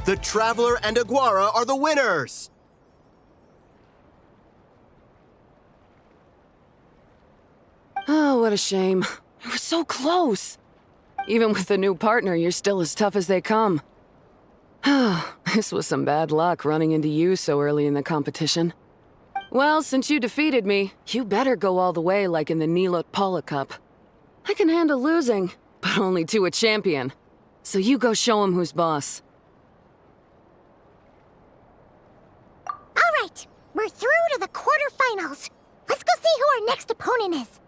The Traveler and Aguara are the winners! Oh, what a shame. You were so close. Even with a new partner, you're still as tough as they come. This was some bad luck running into you so early in the competition. Well, since you defeated me, you better go all the way like in the Nilot Paula Cup. I can handle losing, but only to a champion. So you go show him who's boss. All right, we're through to the quarterfinals. Let's go see who our next opponent is.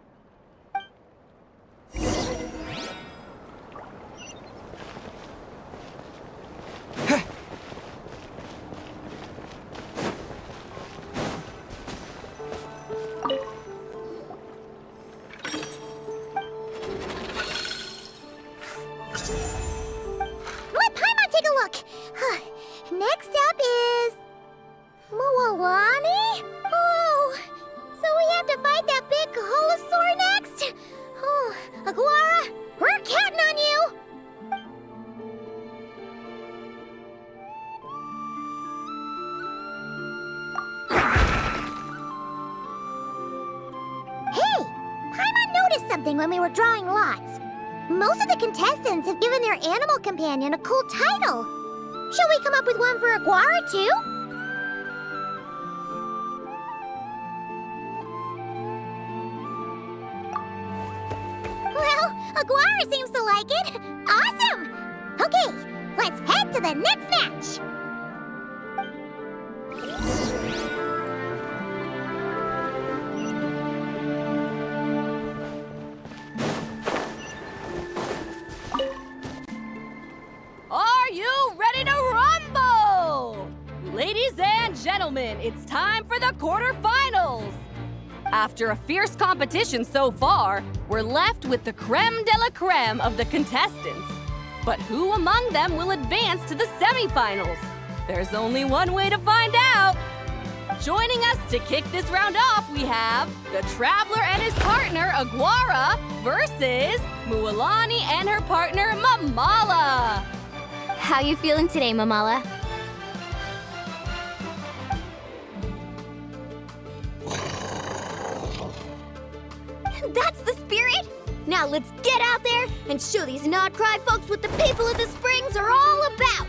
Let Paimon take a look. Next up is Mualani? Oh, so we have to fight that big Holosaur next? Oh, Aguara, we're counting on you! Hey, Paimon noticed something when we were drawing lots. Most of the contestants have given their animal companion a cool title. Shall we come up with one for Aguara, too? Well, Aguara seems to like it. Awesome! Okay, let's head to the next match. Are you ready to rumble? Ladies and gentlemen, it's time for the quarterfinals. After a fierce competition so far, we're left with the creme de la creme of the contestants. But who among them will advance to the semifinals? There's only one way to find out. Joining us to kick this round off, we have the Traveler and his partner, Aguara, versus Mualani and her partner, Mamala. How you feeling today, Mamala? That's the spirit! Now let's get out there and show these not-cry folks what the people of the Springs are all about!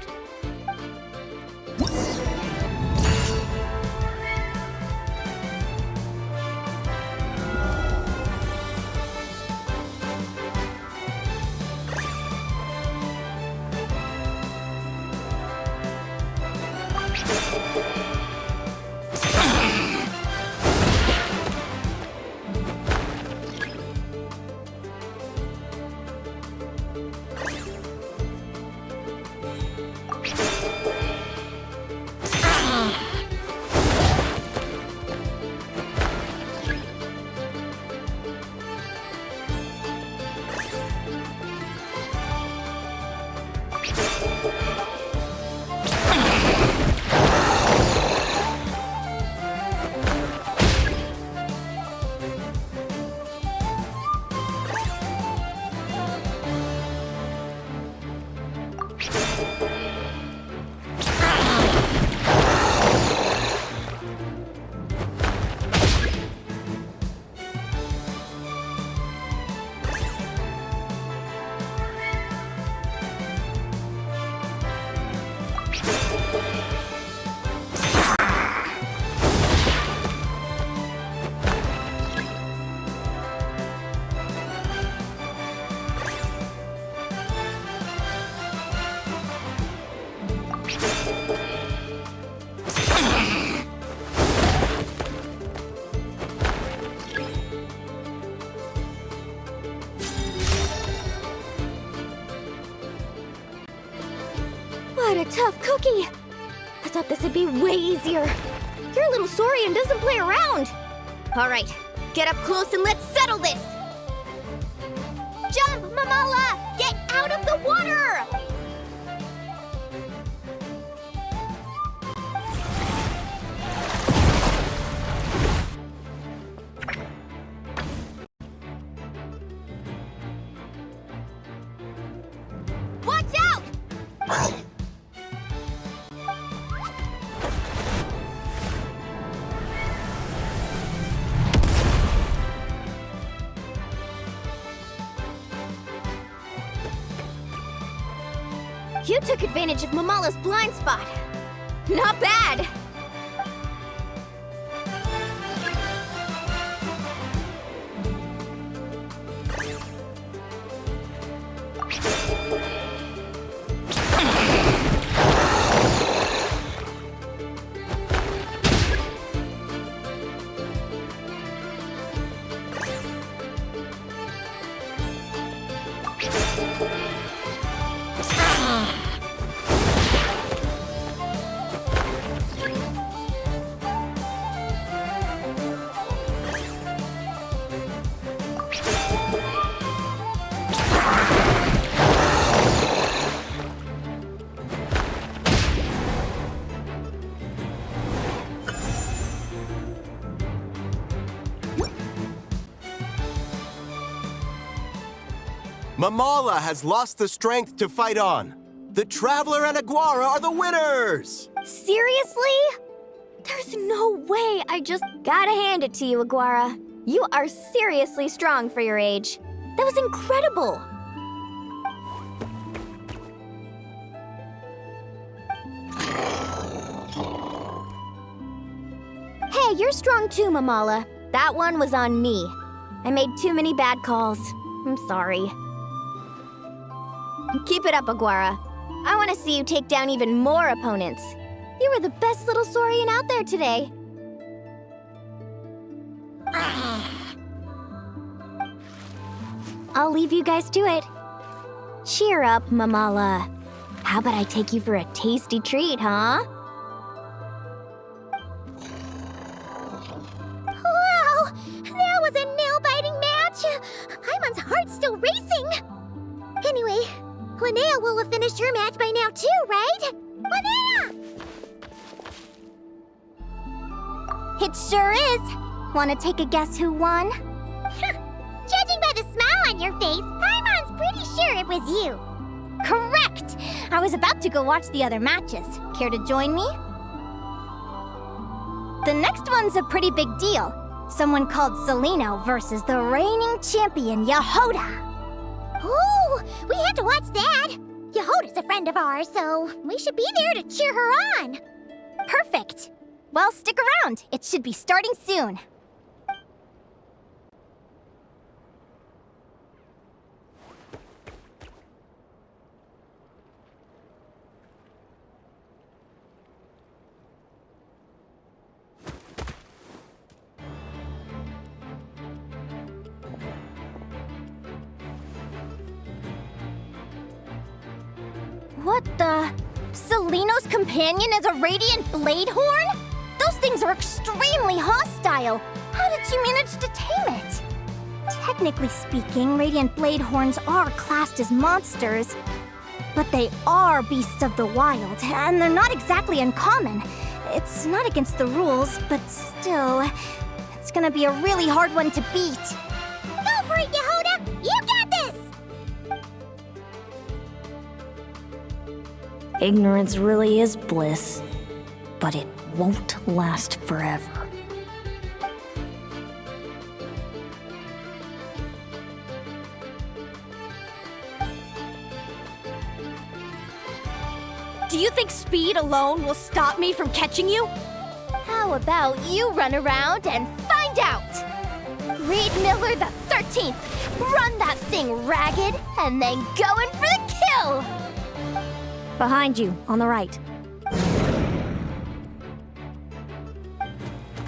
What a tough cookie! I thought this would be way easier. Your little Saurian doesn't play around. All right, get up close and let's settle this. Jump, Mamala! Get out of the water! Watch out! You took advantage of Mamala's blind spot. Not bad! Mamala has lost the strength to fight on. The Traveler and Aguara are the winners! Seriously? There's no way. I just gotta hand it to you, Aguara. You are seriously strong for your age. That was incredible. Hey, you're strong too, Mamala. That one was on me. I made too many bad calls. I'm sorry. Keep it up, Aguara. I want to see you take down even more opponents. You were the best little Saurian out there today. I'll leave you guys to it. Cheer up, Mamala. How about I take you for a tasty treat, huh? Wow! That was a nail-biting match! Paimon's heart's still racing! Anyway, Linnea will have finished her match by now too, right? Linnea! It sure is. Want to take a guess who won? Judging by the smile on your face, Paimon's pretty sure it was you. Correct! I was about to go watch the other matches. Care to join me? The next one's a pretty big deal. Someone called Celino versus the reigning champion, Yehoda. Ooh, we have to watch that. Yehoda's a friend of ours, so we should be there to cheer her on. Perfect. Well, stick around. It should be starting soon. What the? Celino's companion is a radiant blade horn? Those things are extremely hostile. How did you manage to tame it? Technically speaking, radiant blade horns are classed as monsters. But they are beasts of the wild, and they're not exactly uncommon. It's not against the rules, but still, it's gonna be a really hard one to beat. Go for it, Yehoda! You got this! Ignorance really is bliss, but it won't last forever. Do you think speed alone will stop me from catching you? How about you run around and find out? Reed Miller the 13th, run that thing ragged and then go in for the kill! Behind you, on the right.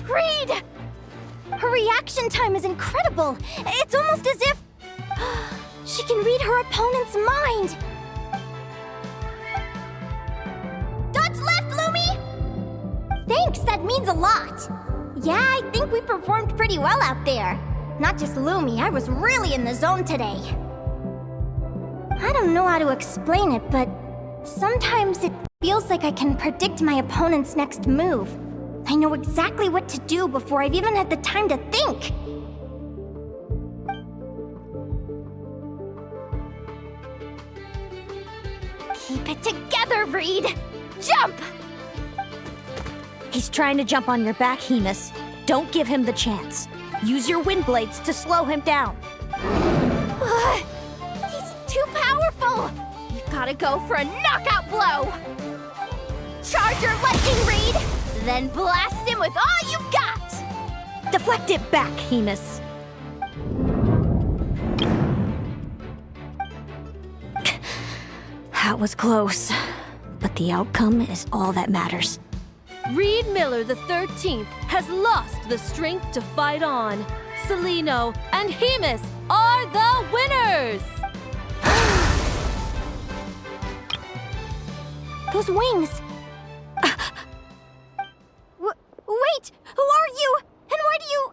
Reed! Her reaction time is incredible. It's almost as if she can read her opponent's mind. Dodge left, Lumi! Thanks, that means a lot. Yeah, I think we performed pretty well out there. Not just Lumi, I was really in the zone today. I don't know how to explain it, but sometimes it feels like I can predict my opponent's next move. I know exactly what to do before I've even had the time to think. Keep it together, Reed! Jump! He's trying to jump on your back, Hemus. Don't give him the chance. Use your wind blades to slow him down. He's too powerful! We've Gotta go for a knockout blow! Charge your lightning reed, then blast him with all you've got! Deflect it back, Hemus. That was close, but the outcome is all that matters. Reed Miller the 13th has lost the strength to fight on. Celino and Hemus are the winners! Those wings! Wait! Who are you? And why do you...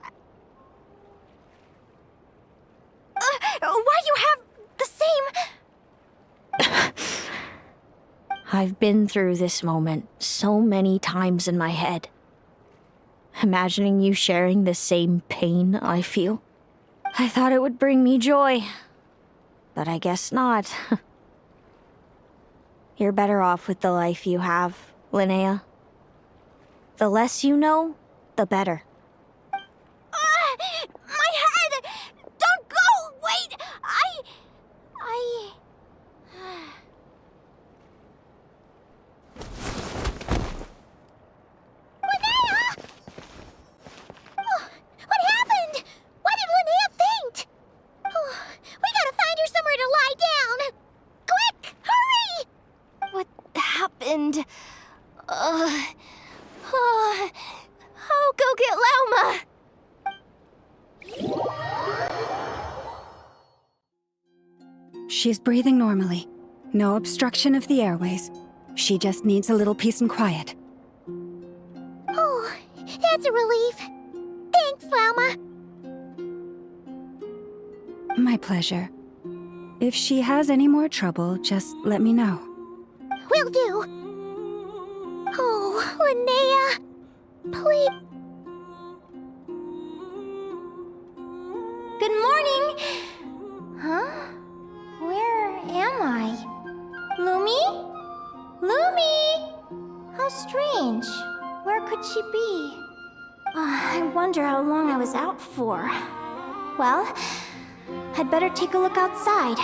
why do you have the same... I've been through this moment so many times in my head. Imagining you sharing the same pain I feel. I thought it would bring me joy, but I guess not. You're better off with the life you have, Linnea. The less you know, the better. My head! Don't go! Wait! Linnea! Oh, what happened? Why did Linnea faint? Oh, we gotta find her somewhere to lie down! Quick! Hurry! What happened? I'll go get Lauma! She's breathing normally. No obstruction of the airways. She just needs a little peace and quiet. Oh, that's a relief. Thanks, Lauma. My pleasure. If she has any more trouble, just let me know. Will do. Oh, Linnea. Please. Good morning! Huh? Where am I? Lumi? Lumi! How strange. Where could she be? I wonder how long I was out for. Well, I'd better take a look outside.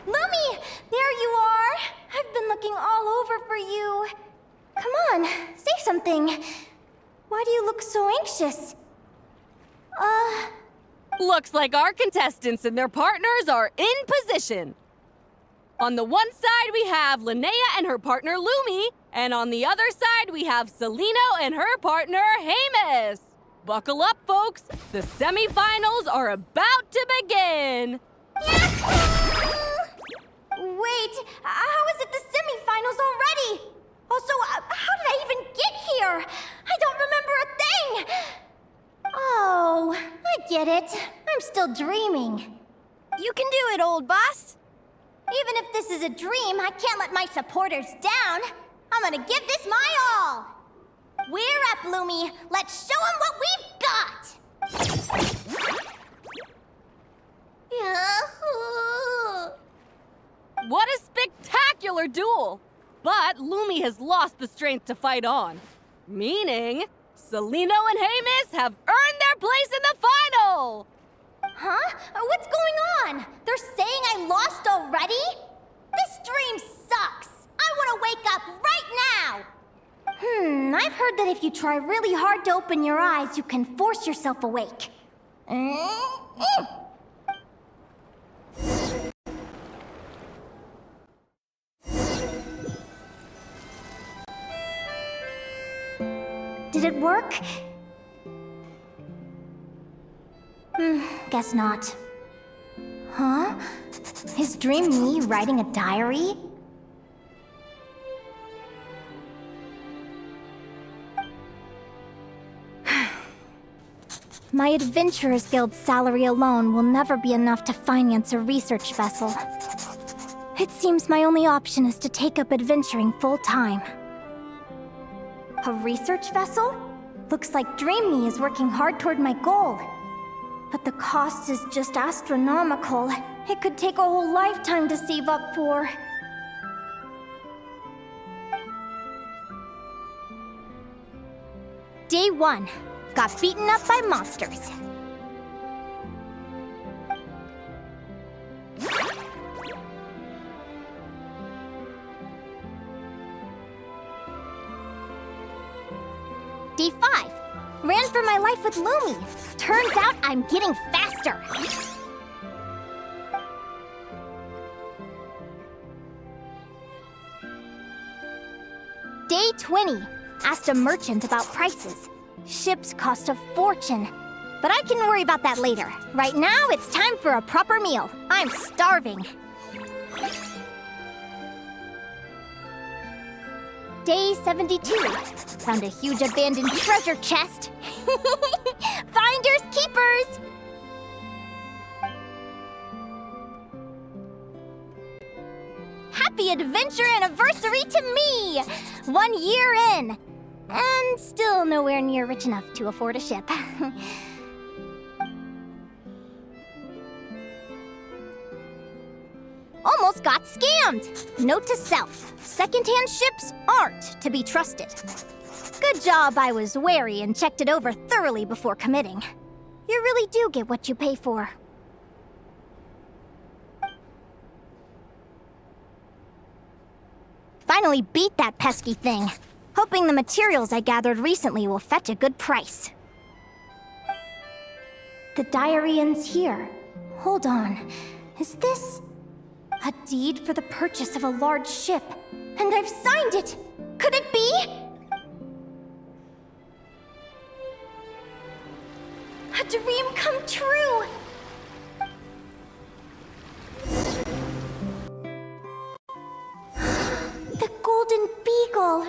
Lumi! There you are! I've been looking all over for you. Come on, say something. Why do you look so anxious? Looks like our contestants and their partners are in position. On the one side, we have Linnea and her partner Lumi, and on the other side, we have Celino and her partner Hemus. Buckle up, folks. The semifinals are about to begin. Wait, how is it the semifinals already? Also, how did I even get here? I don't remember a thing! Oh, I get it. I'm still dreaming. You can do it, old boss. Even if this is a dream, I can't let my supporters down. I'm gonna give this my all. We're up, Lumi. Let's show them what we've got! What a spectacular duel! But Lumi has lost the strength to fight on. Meaning, Celino and Hemus have earned their place in the final! Huh? What's going on? They're saying I lost already? This dream sucks! I want to wake up right now! I've heard that if you try really hard to open your eyes, you can force yourself awake. Did it work? Guess not. Huh? Is Dream me writing a diary? My Adventurers Guild salary alone will never be enough to finance a research vessel. It seems my only option is to take up adventuring full-time. A research vessel? Looks like Dream Me is working hard toward my goal. But the cost is just astronomical. It could take a whole lifetime to save up for. Day 1. Got beaten up by monsters. Day 5. Ran for my life with Lumi. Turns out I'm getting faster. Day 20. Asked a merchant about prices. Ships cost a fortune. But I can worry about that later. Right now, it's time for a proper meal. I'm starving. Day 72. Found a huge abandoned treasure chest. Finders keepers! Happy adventure anniversary to me! 1 year in! And still nowhere near rich enough to afford a ship. Almost got scammed! Note to self, secondhand ships aren't to be trusted. Good job I was wary and checked it over thoroughly before committing. You really do get what you pay for. Finally beat that pesky thing. Hoping the materials I gathered recently will fetch a good price. The diary ends here. Hold on. Is this a deed for the purchase of a large ship? And I've signed it! Could it be? A dream come true! The Golden Beagle!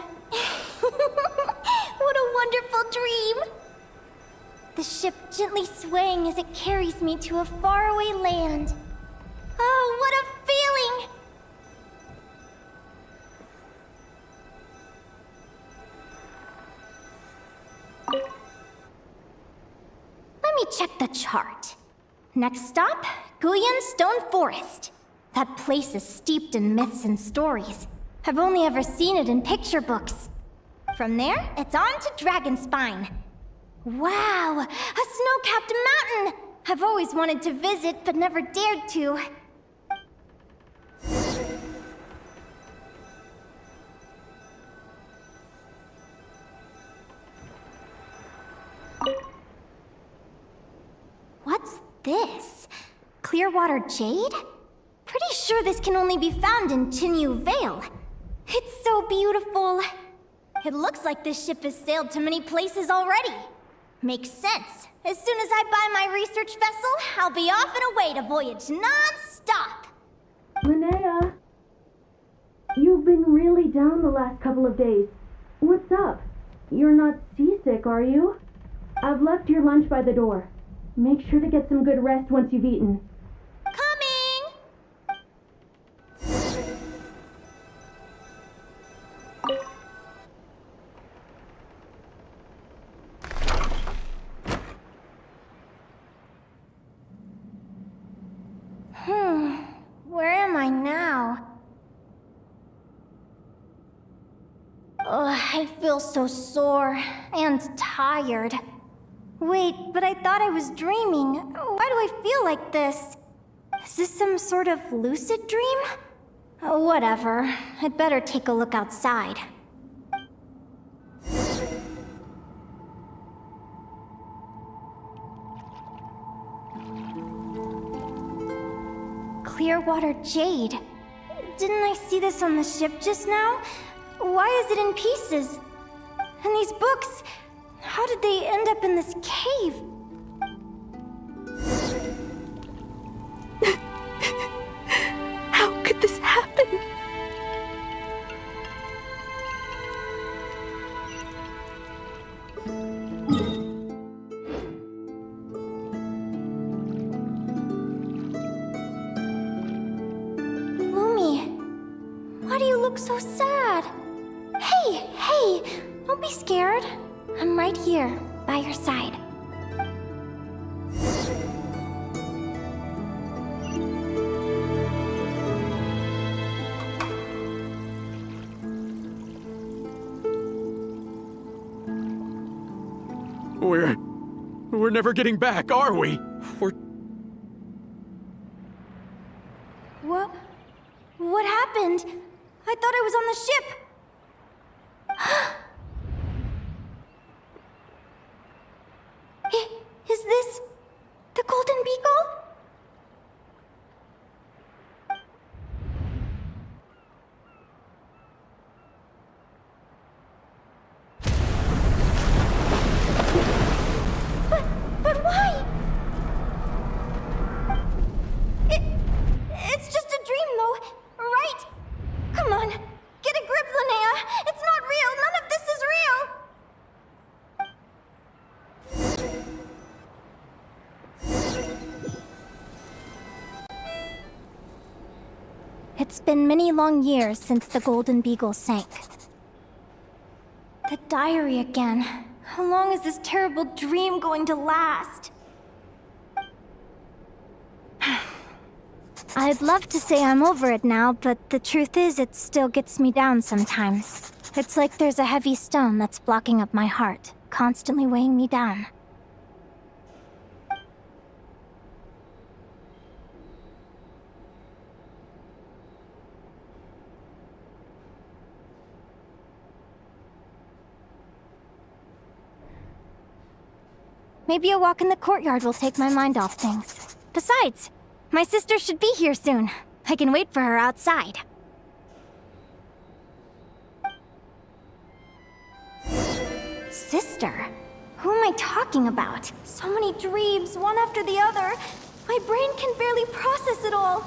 What a wonderful dream! The ship gently swaying as it carries me to a faraway land. Oh, what a feeling! Let me check the chart. Next stop, Guyan Stone Forest. That place is steeped in myths and stories. I've only ever seen it in picture books. From there, it's on to Dragonspine. Wow, a snow-capped mountain! I've always wanted to visit, but never dared to. What's this? Clearwater jade? Pretty sure this can only be found in Chinyu Vale. It's so beautiful. It looks like this ship has sailed to many places already. Makes sense. As soon as I buy my research vessel, I'll be off and away to voyage non-stop. Linnea, you've been really down the last couple of days. What's up? You're not seasick, are you? I've left your lunch by the door. Make sure to get some good rest once you've eaten. Coming! Where am I now? Ugh, I feel so sore and tired. Wait, but I thought I was dreaming. Why do I feel like this? Is this some sort of lucid dream? Oh, whatever. I'd better take a look outside. Clearwater jade. Didn't I see this on the ship just now? Why is it in pieces? And these books, how did they end up in this cave? How could this happen? Why do you look so sad? Hey, don't be scared. I'm right here, by your side. We're never getting back, are we? What happened? I thought I was on the ship. Is this the Golden Beagle? But why? It's just a dream, though, right? Come on, get a grip, Linnea. It's not real. None of this is real. It's been many long years since the Golden Beagle sank. The diary again. How long is this terrible dream going to last? I'd love to say I'm over it now, but the truth is it still gets me down sometimes. It's like there's a heavy stone that's blocking up my heart, constantly weighing me down. Maybe a walk in the courtyard will take my mind off things. Besides, my sister should be here soon. I can wait for her outside. Sister? Who am I talking about? So many dreams, one after the other. My brain can barely process it all.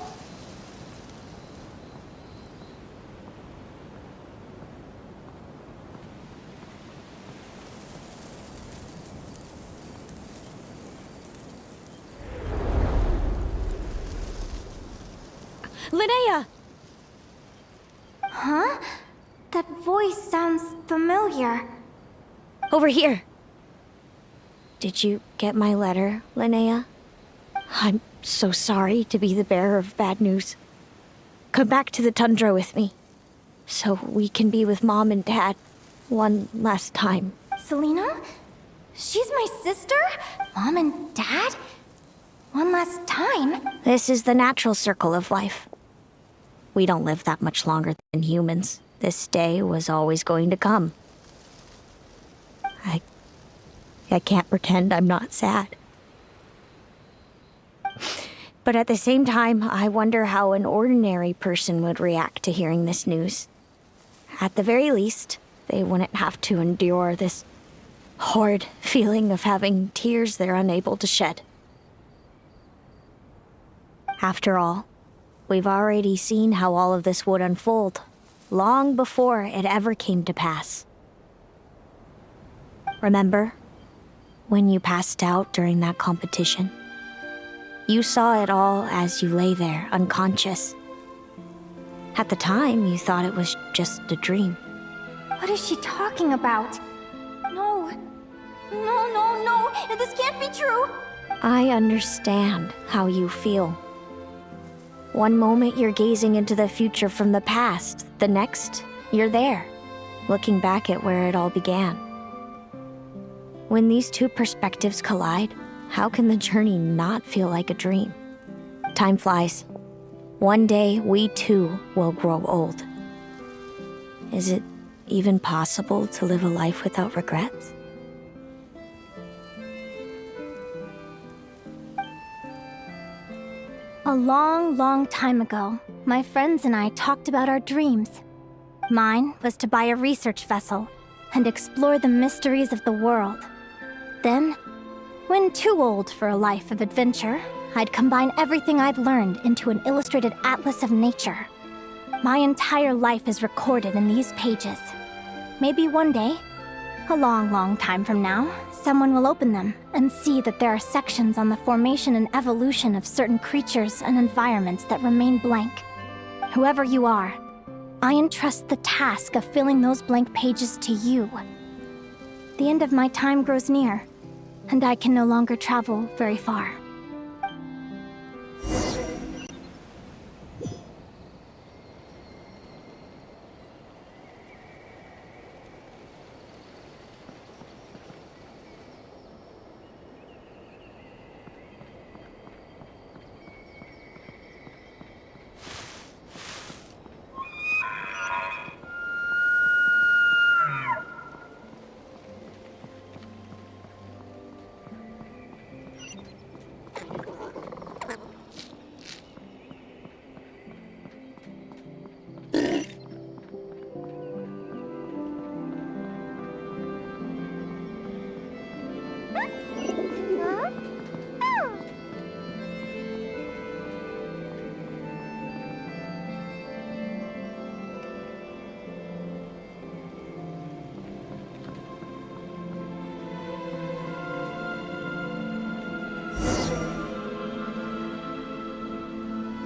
Linnea! Huh? That voice sounds familiar. Over here. Did you get my letter, Linnea? I'm so sorry to be the bearer of bad news. Come back to the tundra with me, so we can be with Mom and Dad one last time. Selena? She's my sister? Mom and Dad? One last time? This is the natural circle of life. We don't live that much longer than humans. This day was always going to come. I can't pretend I'm not sad. But at the same time, I wonder how an ordinary person would react to hearing this news. At the very least, they wouldn't have to endure this horrid feeling of having tears they're unable to shed. After all, we've already seen how all of this would unfold, long before it ever came to pass. Remember, when you passed out during that competition? You saw it all as you lay there, unconscious. At the time, you thought it was just a dream. What is she talking about? No. No. This can't be true. I understand how you feel. One moment you're gazing into the future from the past, the next, you're there, looking back at where it all began. When these two perspectives collide, how can the journey not feel like a dream? Time flies. One day, we too will grow old. Is it even possible to live a life without regrets? A long time ago, my friends and I talked about our dreams. Mine was to buy a research vessel and explore the mysteries of the world. Then, when too old for a life of adventure, I'd combine everything I'd learned into an illustrated atlas of nature. My entire life is recorded in these pages. Maybe one day, a long time from now, someone will open them and see that there are sections on the formation and evolution of certain creatures and environments that remain blank. Whoever you are, I entrust the task of filling those blank pages to you. The end of my time grows near, and I can no longer travel very far.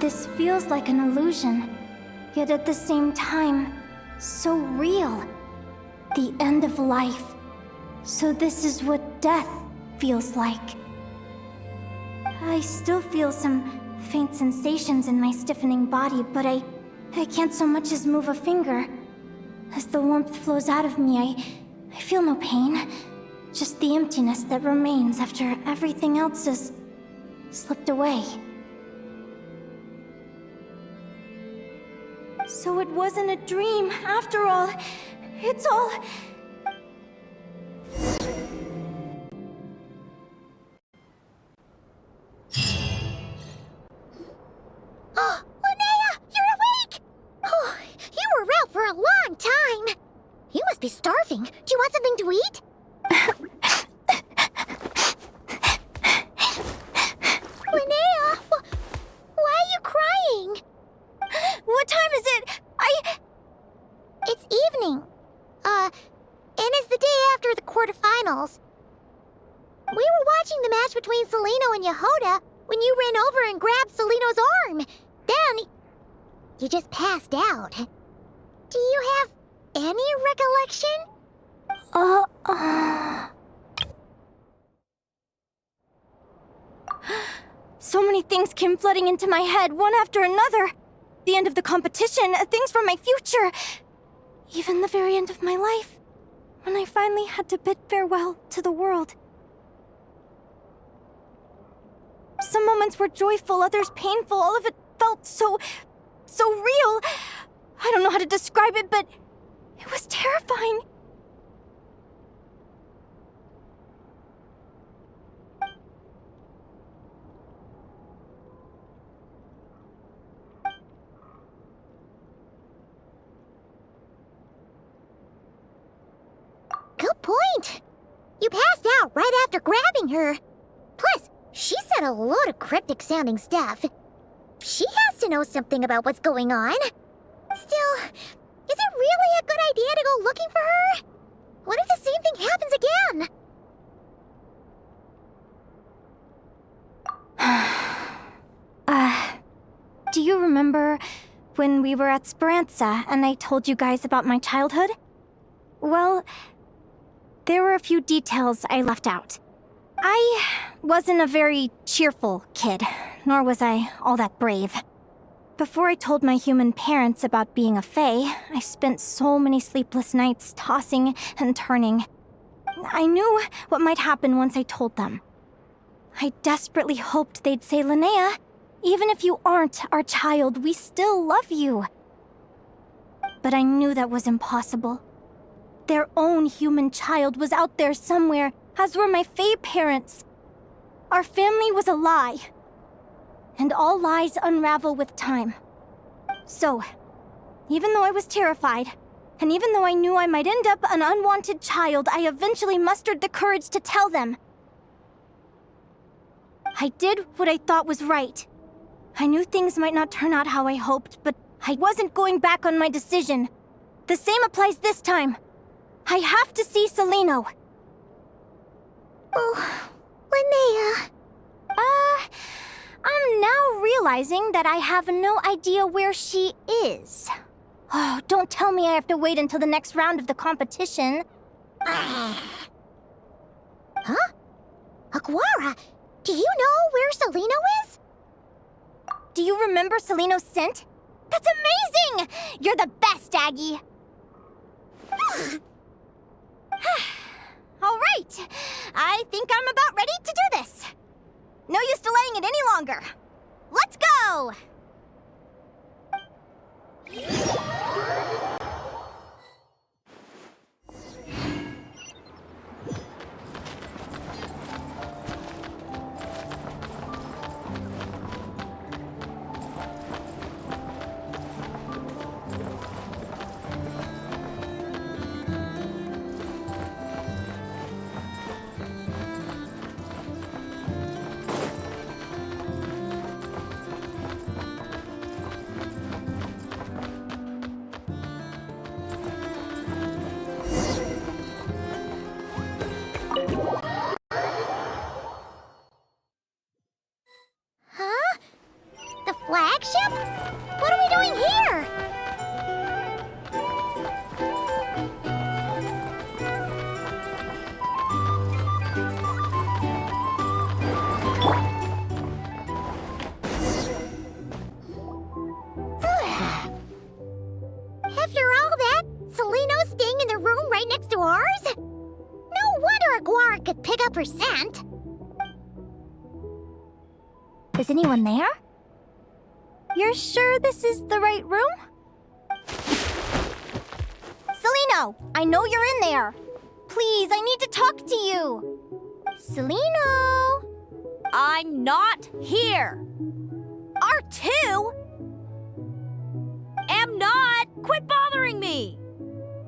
This feels like an illusion, yet at the same time, so real. The end of life. So this is what death feels like. I still feel some faint sensations in my stiffening body, but I can't so much as move a finger. As the warmth flows out of me, I feel no pain. Just the emptiness that remains after everything else has slipped away. So it wasn't a dream, after all. It's all... Oh, Linnea, you're awake! Oh, you were out for a long time. You must be starving. Do you want something to eat? Linnea, why are you crying? What time is it? It's evening. And it's the day after the quarterfinals. We were watching the match between Celino and Yehoda when you ran over and grabbed Celino's arm. Then, you just passed out. Do you have any recollection? So many things came flooding into my head, one after another. The end of the competition, things from my future. Even the very end of my life, when I finally had to bid farewell to the world. Some moments were joyful, others painful. All of it felt so real. I don't know how to describe it, but it was terrifying. Good point. You passed out right after grabbing her. Plus, she said a load of cryptic-sounding stuff. She has to know something about what's going on. Still, is it really a good idea to go looking for her? What if the same thing happens again? Do you remember when we were at Speranza and I told you guys about my childhood? Well, there were a few details I left out. I wasn't a very cheerful kid, nor was I all that brave. Before I told my human parents about being a fae, I spent so many sleepless nights tossing and turning. I knew what might happen once I told them. I desperately hoped they'd say, Linnea, even if you aren't our child, we still love you. But I knew that was impossible. Their own human child was out there somewhere, as were my fae parents. Our family was a lie. And all lies unravel with time. So, even though I was terrified, and even though I knew I might end up an unwanted child, I eventually mustered the courage to tell them. I did what I thought was right. I knew things might not turn out how I hoped, but I wasn't going back on my decision. The same applies this time. I have to see Celino. Oh, Linnea. I'm now realizing that I have no idea where she is. Oh, don't tell me I have to wait until the next round of the competition. Huh? Aguara, do you know where Celino is? Do you remember Celino's scent? That's amazing! You're the best, Aggie! All right, I think I'm about ready to do this. No use delaying it any longer. Let's go! flagship? What are we doing here? After all that, Seleno's staying in the room right next to ours? No wonder Aguara could pick up her scent. Is anyone there? You're sure this is the right room? Seleno, I know you're in there. Please, I need to talk to you. Seleno! I'm not here. R2? Am not. Quit bothering me.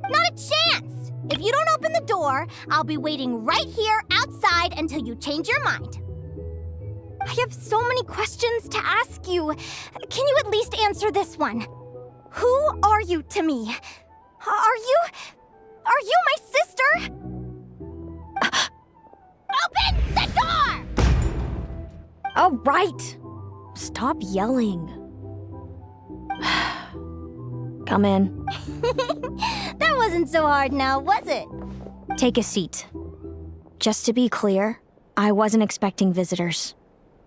Not a chance! If you don't open the door, I'll be waiting right here outside until you change your mind. I have so many questions to ask you. Can you at least answer this one? Who are you to me? Are you my sister? Open the door! All right. Stop yelling. Come in. That wasn't so hard now, was it? Take a seat. Just to be clear, I wasn't expecting visitors,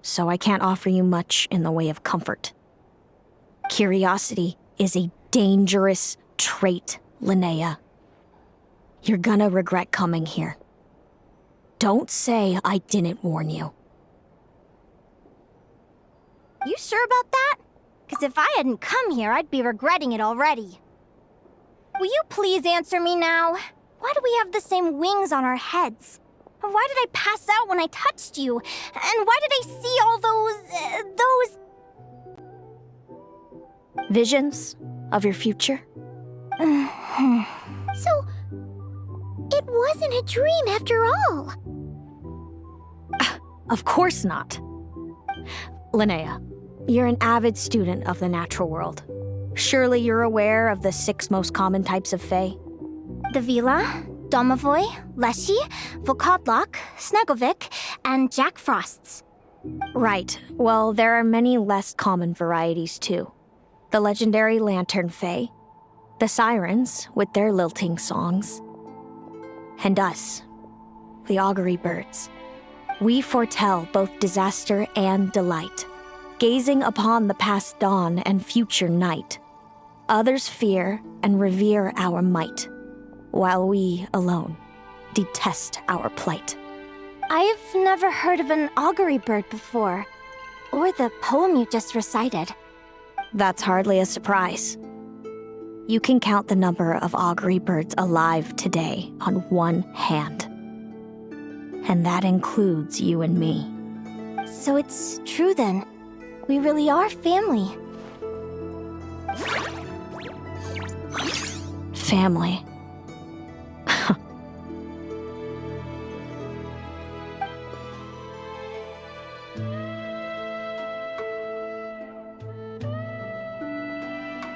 so I can't offer you much in the way of comfort. Curiosity is a dangerous trait, Linnea. You're gonna regret coming here. Don't say I didn't warn you. You sure about that? Because if I hadn't come here, I'd be regretting it already. Will you please answer me now? Why do we have the same wings on our heads? Why did I pass out when I touched you? And why did I see all those... Visions of your future? So, it wasn't a dream after all. Of course not. Linnea, you're an avid student of the natural world. Surely you're aware of the 6 most common types of Fae? The Vila, Domovoy, Leshy, Volkodlok, Snegovic, and Jack Frosts. Right. Well, there are many less common varieties too. The legendary Lantern Fae, the Sirens with their lilting songs, and us, the Augury Birds. We foretell both disaster and delight, gazing upon the past dawn and future night. Others fear and revere our might, while we alone detest our plight. I've never heard of an augury bird before, or the poem you just recited. That's hardly a surprise. You can count the number of augury birds alive today on one hand. And that includes you and me. So it's true then. We really are family. Family.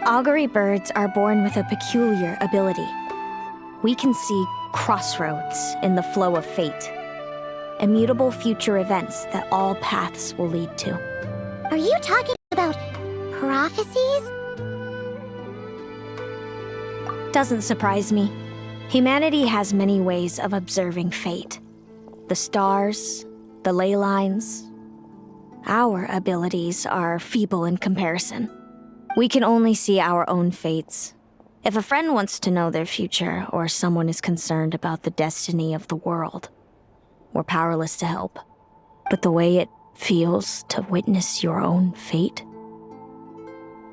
Augury birds are born with a peculiar ability. We can see crossroads in the flow of fate, immutable future events that all paths will lead to. Are you talking about prophecies? Doesn't surprise me. Humanity has many ways of observing fate. The stars, the ley lines. Our abilities are feeble in comparison. We can only see our own fates. If a friend wants to know their future, or someone is concerned about the destiny of the world, we're powerless to help. But the way it feels to witness your own fate,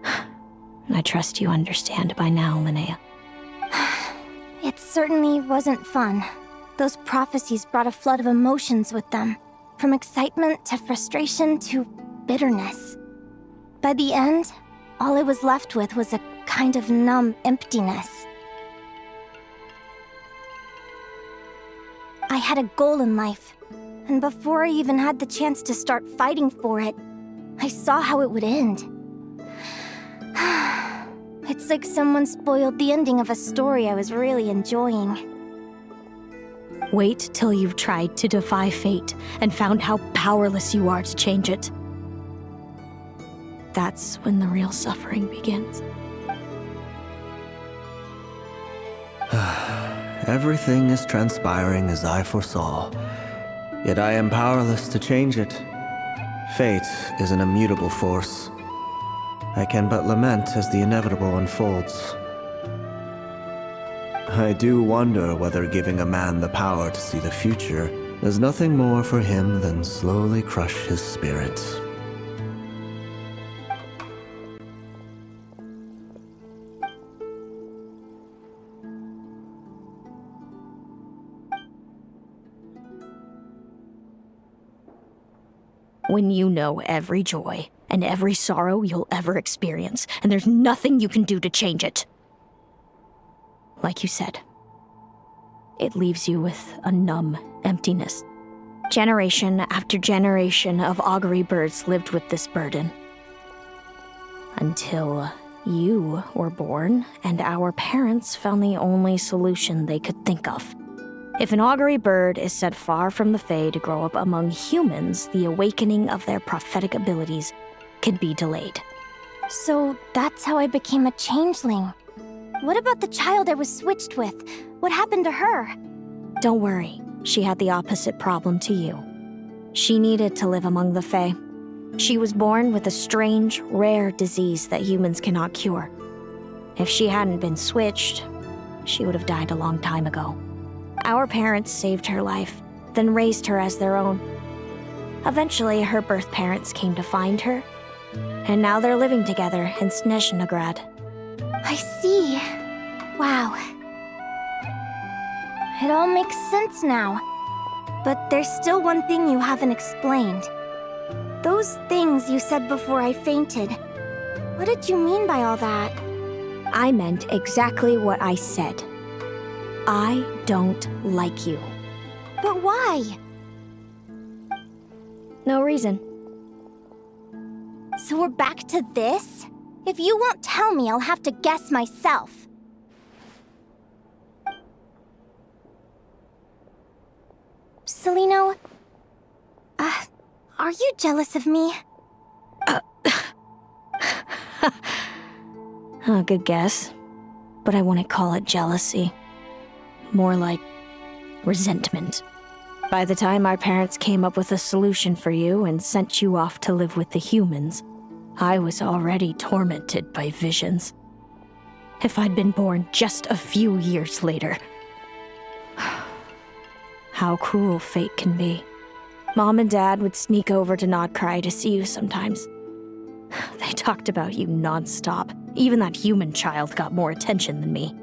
I trust you understand by now, Linnea. It certainly wasn't fun. Those prophecies brought a flood of emotions with them, from excitement to frustration to bitterness. By the end, all I was left with was a kind of numb emptiness. I had a goal in life, and before I even had the chance to start fighting for it, I saw how it would end. It's like someone spoiled the ending of a story I was really enjoying. Wait till you've tried to defy fate and found how powerless you are to change it. that's when the real suffering begins. Everything is transpiring as I foresaw, yet I am powerless to change it. Fate is an immutable force. I can but lament as the inevitable unfolds. I do wonder whether giving a man the power to see the future does nothing more for him than slowly crush his spirit. When you know every joy and every sorrow you'll ever experience, and there's nothing you can do to change it. Like you said, it leaves you with a numb emptiness. Generation after generation of augury birds lived with this burden. Until you were born, and our parents found the only solution they could think of. If an augury bird is set far from the Fae to grow up among humans, the awakening of their prophetic abilities could be delayed. So that's how I became a changeling. What about the child I was switched with? What happened to her? Don't worry, she had the opposite problem to you. She needed to live among the Fae. She was born with a strange, rare disease that humans cannot cure. If she hadn't been switched, she would have died a long time ago. Our parents saved her life, then raised her as their own. Eventually, her birth parents came to find her, and now they're living together in Snezhnegrad. I see. Wow. It all makes sense now. But there's still one thing you haven't explained. Those things you said before I fainted. What did you mean by all that? I meant exactly what I said. I don't like you. But why? No reason. So we're back to this? If you won't tell me, I'll have to guess myself. Celino, are you jealous of me? Good guess. But I wouldn't call it jealousy. More like resentment. By the time our parents came up with a solution for you and sent you off to live with the humans, I was already tormented by visions. If I'd been born just a few years later. How cruel fate can be. Mom and Dad would sneak over to Nodcry to see you sometimes. They talked about you non-stop. Even that human child got more attention than me.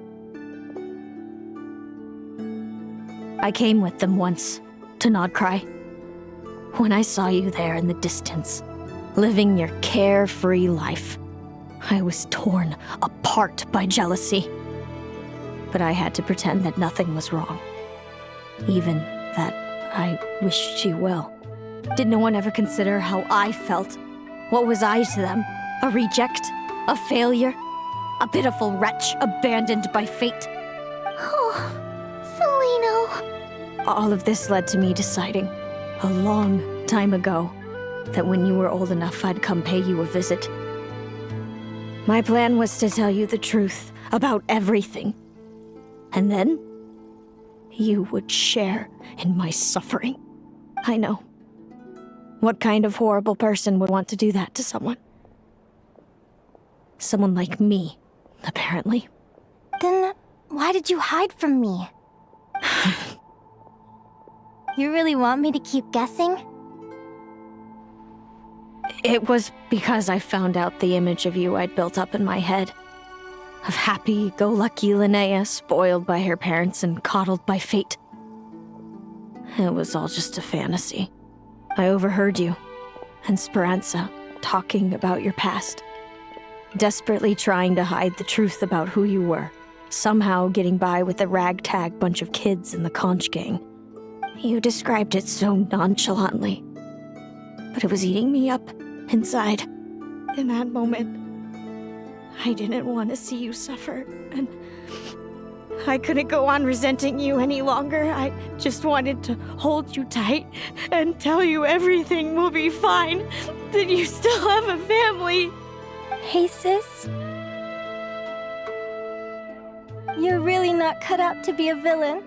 I came with them once, to Nodcry. When I saw you there in the distance, living your carefree life, I was torn apart by jealousy. But I had to pretend that nothing was wrong. Even that I wished you well. Did no one ever consider how I felt? What was I to them? A reject? A failure? A pitiful wretch abandoned by fate? Oh, Celino. All of this led to me deciding, a long time ago, that when you were old enough, I'd come pay you a visit. My plan was to tell you the truth about everything. And then, you would share in my suffering. I know. What kind of horrible person would want to do that to someone? Someone like me, apparently. Then, why did you hide from me? You really want me to keep guessing? It was because I found out the image of you I'd built up in my head. Of happy-go-lucky Linnea, spoiled by her parents and coddled by fate. It was all just a fantasy. I overheard you, and Speranza, talking about your past. Desperately trying to hide the truth about who you were. Somehow getting by with a ragtag bunch of kids in the conch gang. You described it so nonchalantly. But it was eating me up, inside. In that moment, I didn't want to see you suffer, and I couldn't go on resenting you any longer. I just wanted to hold you tight and tell you everything will be fine, that you still have a family. Hey, sis. You're really not cut out to be a villain.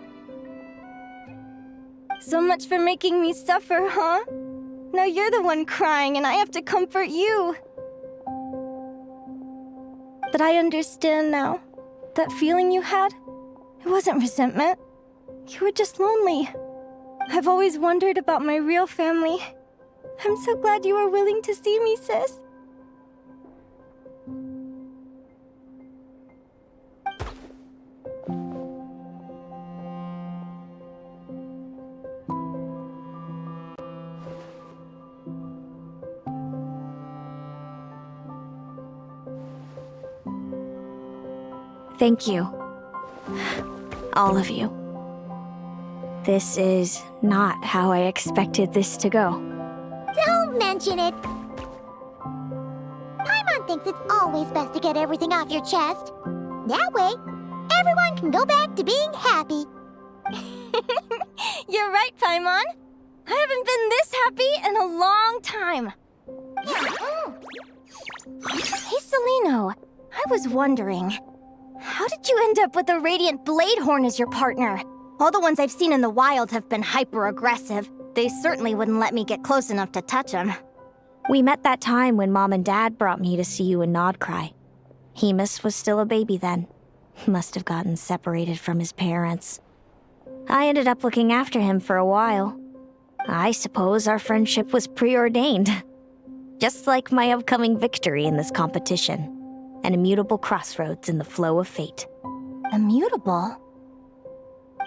So much for making me suffer, huh? Now you're the one crying and I have to comfort you. But I understand now. That feeling you had, it wasn't resentment. You were just lonely. I've always wondered about my real family. I'm so glad you were willing to see me, sis. Thank you. All of you. This is not how I expected this to go. Don't mention it. Paimon thinks it's always best to get everything off your chest. That way, everyone can go back to being happy. You're right, Paimon. I haven't been this happy in a long time. Hey, Celino. I was wondering, how did you end up with a Radiant Bladehorn as your partner? All the ones I've seen in the wild have been hyper-aggressive. They certainly wouldn't let me get close enough to touch them. We met that time when Mom and Dad brought me to see you in Nodcry. Hemus was still a baby then. Must have gotten separated from his parents. I ended up looking after him for a while. I suppose our friendship was preordained. Just like my upcoming victory in this competition. An immutable crossroads in the flow of fate. Immutable?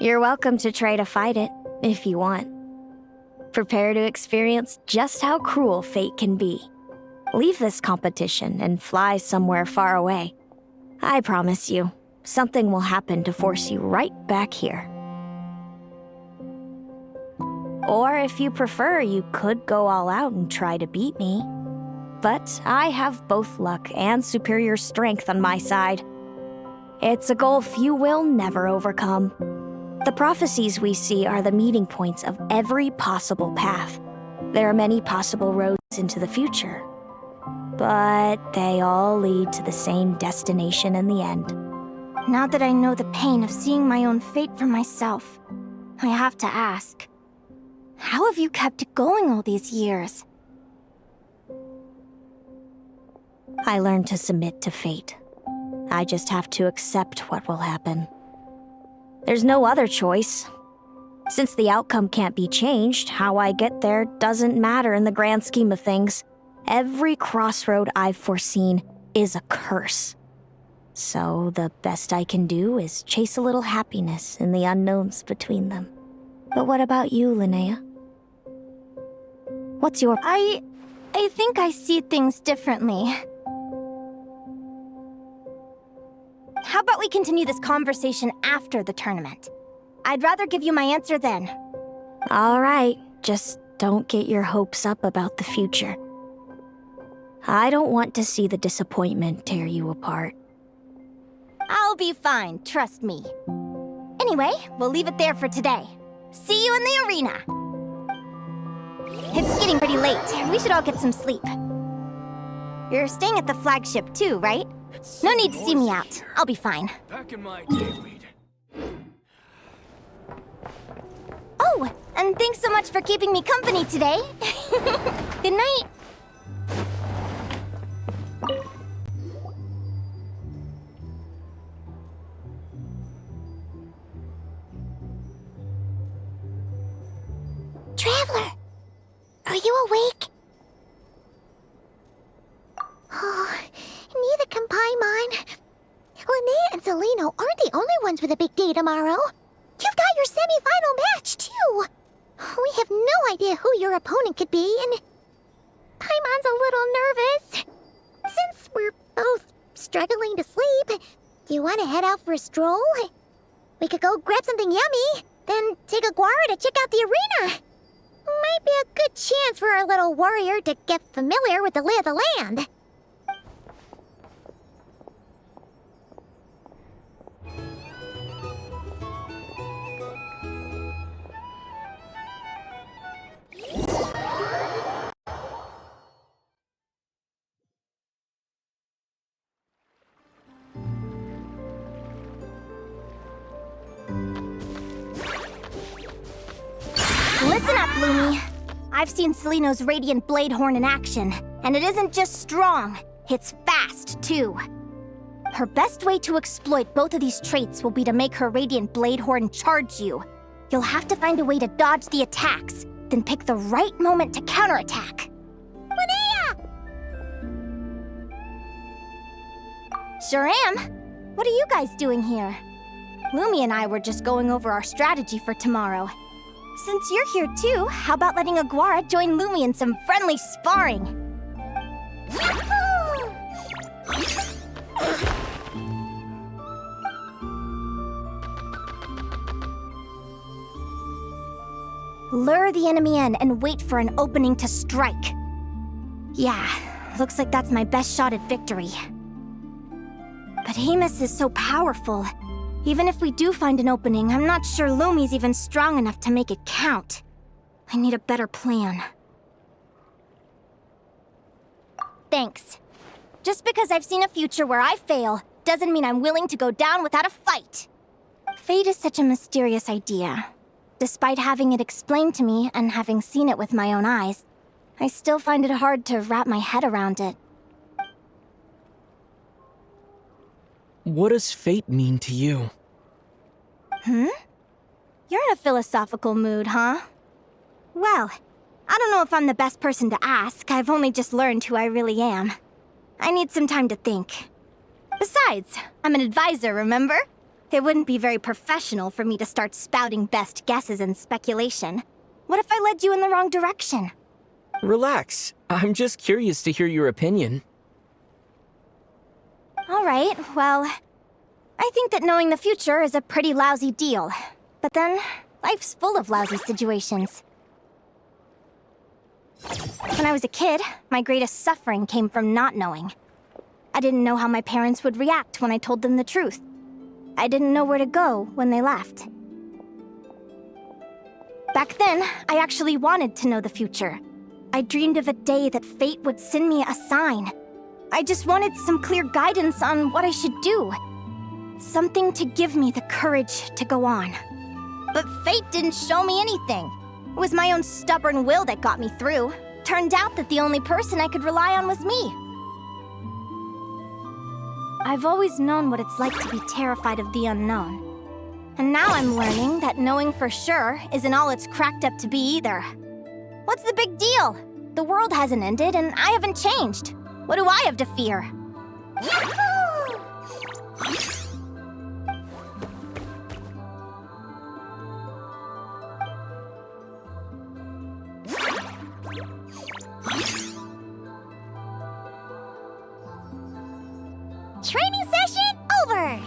You're welcome to try to fight it, if you want. Prepare to experience just how cruel fate can be. Leave this competition and fly somewhere far away. I promise you, something will happen to force you right back here. Or if you prefer, you could go all out and try to beat me. But I have both luck and superior strength on my side. It's a gulf you will never overcome. The prophecies we see are the meeting points of every possible path. There are many possible roads into the future. But they all lead to the same destination in the end. Now that I know the pain of seeing my own fate for myself, I have to ask, how have you kept it going all these years? I learned to submit to fate. I just have to accept what will happen. There's no other choice. Since the outcome can't be changed, how I get there doesn't matter in the grand scheme of things. Every crossroad I've foreseen is a curse. So the best I can do is chase a little happiness in the unknowns between them. But what about you, Linnea? What's your... I think I see things differently. How about we continue this conversation after the tournament? I'd rather give you my answer then. All right, just don't get your hopes up about the future. I don't want to see the disappointment tear you apart. I'll be fine, trust me. Anyway, we'll leave it there for today. See you in the arena! It's getting pretty late. We should all get some sleep. You're staying at the flagship too, right? No need to see me out. I'll be fine. Back in my day, we'd... Oh, and thanks so much for keeping me company today. Good night. Traveler, are you awake? Oh, neither can Paimon. Linnea and Celino aren't the only ones with a big day tomorrow. You've got your semi-final match, too. We have no idea who your opponent could be, and Paimon's a little nervous. Since we're both struggling to sleep, do you want to head out for a stroll? We could go grab something yummy, then take a guara to check out the arena. Might be a good chance for our little warrior to get familiar with the lay of the land. I've seen Seleno's Radiant Blade Horn in action, and it isn't just strong, it's fast, too. Her best way to exploit both of these traits will be to make her Radiant Blade Horn charge you. You'll have to find a way to dodge the attacks, then pick the right moment to counterattack. Linnea! Sure am. What are you guys doing here? Lumi and I were just going over our strategy for tomorrow. Since you're here too, how about letting Aguara join Lumi in some friendly sparring? Lure the enemy in and wait for an opening to strike. Yeah, looks like that's my best shot at victory. But Hemus is so powerful. Even if we do find an opening, I'm not sure Lumi's even strong enough to make it count. I need a better plan. Thanks. Just because I've seen a future where I fail, doesn't mean I'm willing to go down without a fight. Fate is such a mysterious idea. Despite having it explained to me and having seen it with my own eyes, I still find it hard to wrap my head around it. What does fate mean to you? You're in a philosophical mood, huh? Well, I don't know if I'm the best person to ask. I've only just learned who I really am. I need some time to think. Besides, I'm an advisor, remember? It wouldn't be very professional for me to start spouting best guesses and speculation. What if I led you in the wrong direction? Relax. I'm just curious to hear your opinion. All right, well, I think that knowing the future is a pretty lousy deal. But then, life's full of lousy situations. When I was a kid, my greatest suffering came from not knowing. I didn't know how my parents would react when I told them the truth. I didn't know where to go when they left. Back then, I actually wanted to know the future. I dreamed of a day that fate would send me a sign. I just wanted some clear guidance on what I should do. Something to give me the courage to go on. But fate didn't show me anything. It was my own stubborn will that got me through. Turned out that the only person I could rely on was me. I've always known what it's like to be terrified of the unknown. And now I'm learning that knowing for sure isn't all it's cracked up to be either. What's the big deal? The world hasn't ended and I haven't changed. What do I have to fear? Yahoo! Training session over!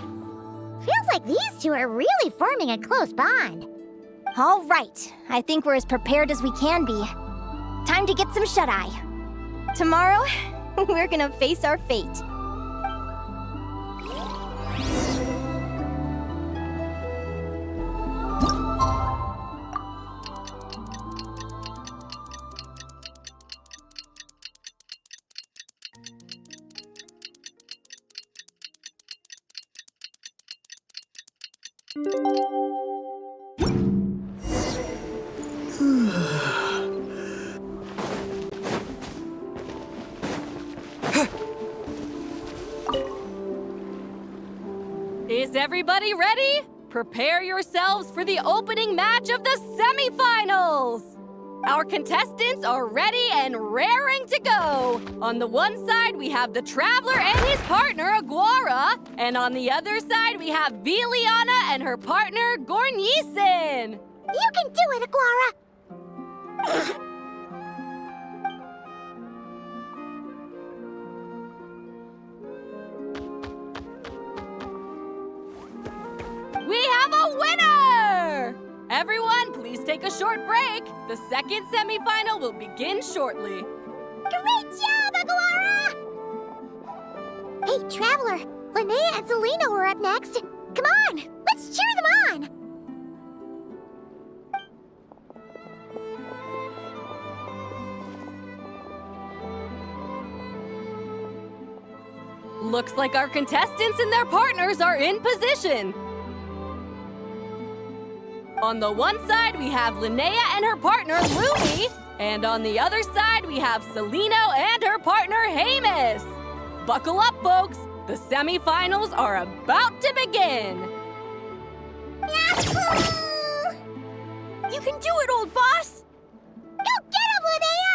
Feels like these two are really forming a close bond. All right, I think we're as prepared as we can be. Time to get some shut-eye. Tomorrow, we're gonna face our fate. Is everybody ready? Prepare yourselves for the opening match of the semifinals! Our contestants are ready and raring to go! On the one side, we have the Traveler and his partner, Aguara. And on the other side, we have Viliana and her partner, Gornyesin. You can do it, Aguara! We have a winner! Everyone, please take a short break. The second semifinal will begin shortly. Great job, Aguara! Hey, Traveler, Linnea and Selena were up next. Come on, let's cheer them on! Looks like our contestants and their partners are in position. On the one side, we have Linnea and her partner, Lumi. And on the other side, we have Celino and her partner, Hamus. Buckle up, folks. The semifinals are about to begin. Yahoo! You can do it, old boss! Go get him, Linnea!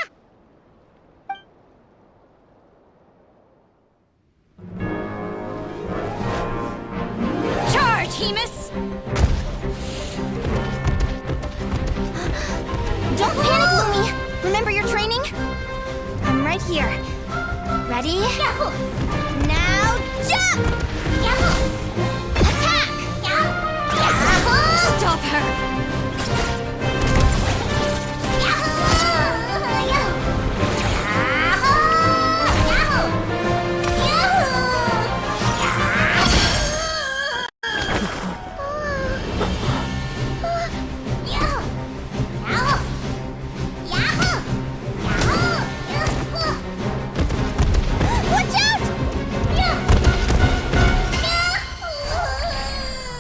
Charge, Hamus! Don't panic, Lumi! Remember your training? I'm right here. Ready? Yahoo! Now jump! Yahoo! Attack! Yahoo! Stop her! Yahoo! Yahoo! Yahoo!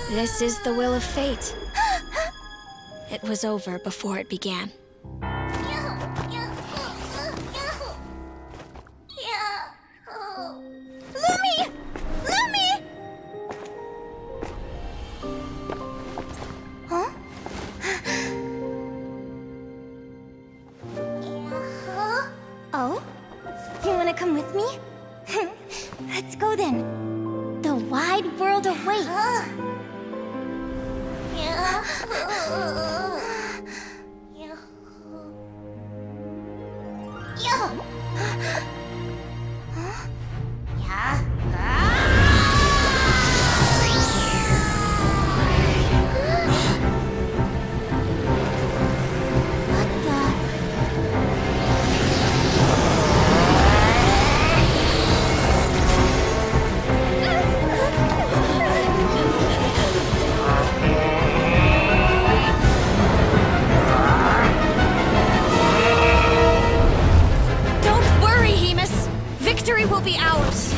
This is the will of fate. It was over before it began. Lumi! Lumi! Huh? Oh? You wanna come with me? Let's go then. The wide world awaits. Don't worry, Hamus. Victory will be ours.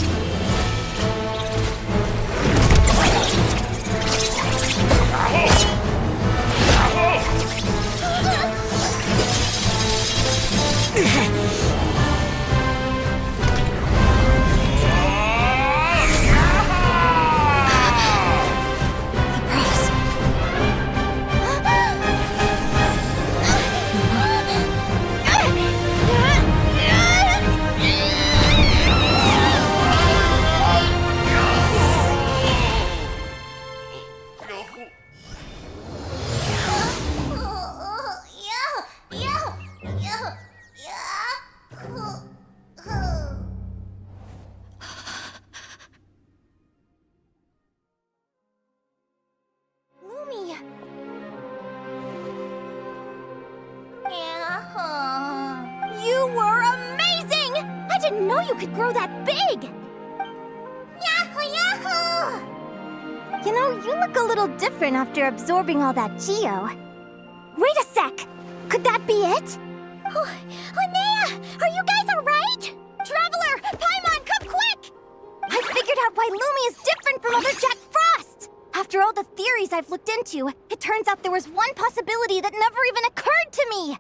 Lumi. You were amazing! I didn't know you could grow that big! Yahoo! Yahoo! You know, you look a little different after absorbing all that geo. Wait a sec! Could that be it? Linnea, are you guys alright? Traveler! Paimon, come quick! I figured out why Lumi is different from other Jack Frost! After all the theories I've looked into, it turns out there was one possibility that never even occurred to me!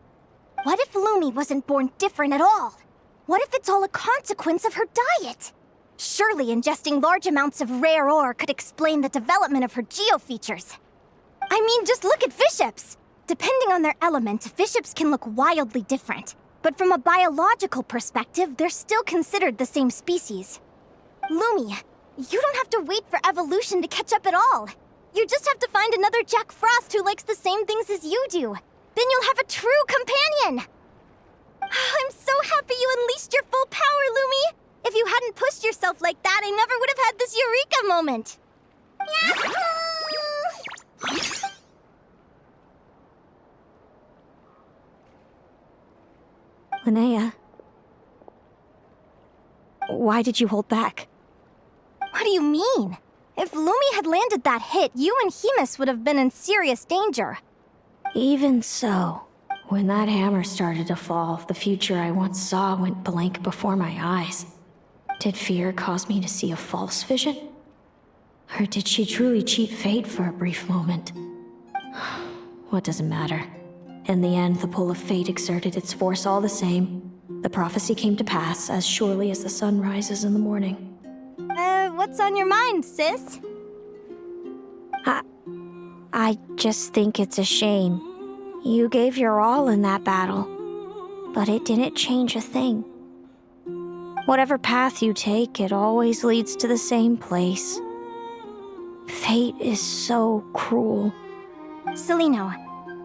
What if Lumi wasn't born different at all? What if it's all a consequence of her diet? Surely ingesting large amounts of rare ore could explain the development of her geo features. I mean, just look at fiships! Depending on their element, fiships can look wildly different. But from a biological perspective, they're still considered the same species. Lumi, you don't have to wait for evolution to catch up at all. You just have to find another Jack Frost who likes the same things as you do. Then you'll have a true companion! I'm so happy you unleashed your full power, Lumi! If you hadn't pushed yourself like that, I never would have had this eureka moment! Yahoo! Linnea, why did you hold back? What do you mean? If Lumi had landed that hit, you and Hamus would have been in serious danger. Even so, when that hammer started to fall, the future I once saw went blank before my eyes. Did fear cause me to see a false vision? Or did she truly cheat fate for a brief moment? What does it matter? In the end, the pull of fate exerted its force all the same. The prophecy came to pass as surely as the sun rises in the morning. What's on your mind, sis? I just think it's a shame. You gave your all in that battle, but it didn't change a thing. Whatever path you take, it always leads to the same place. Fate is so cruel. Celino,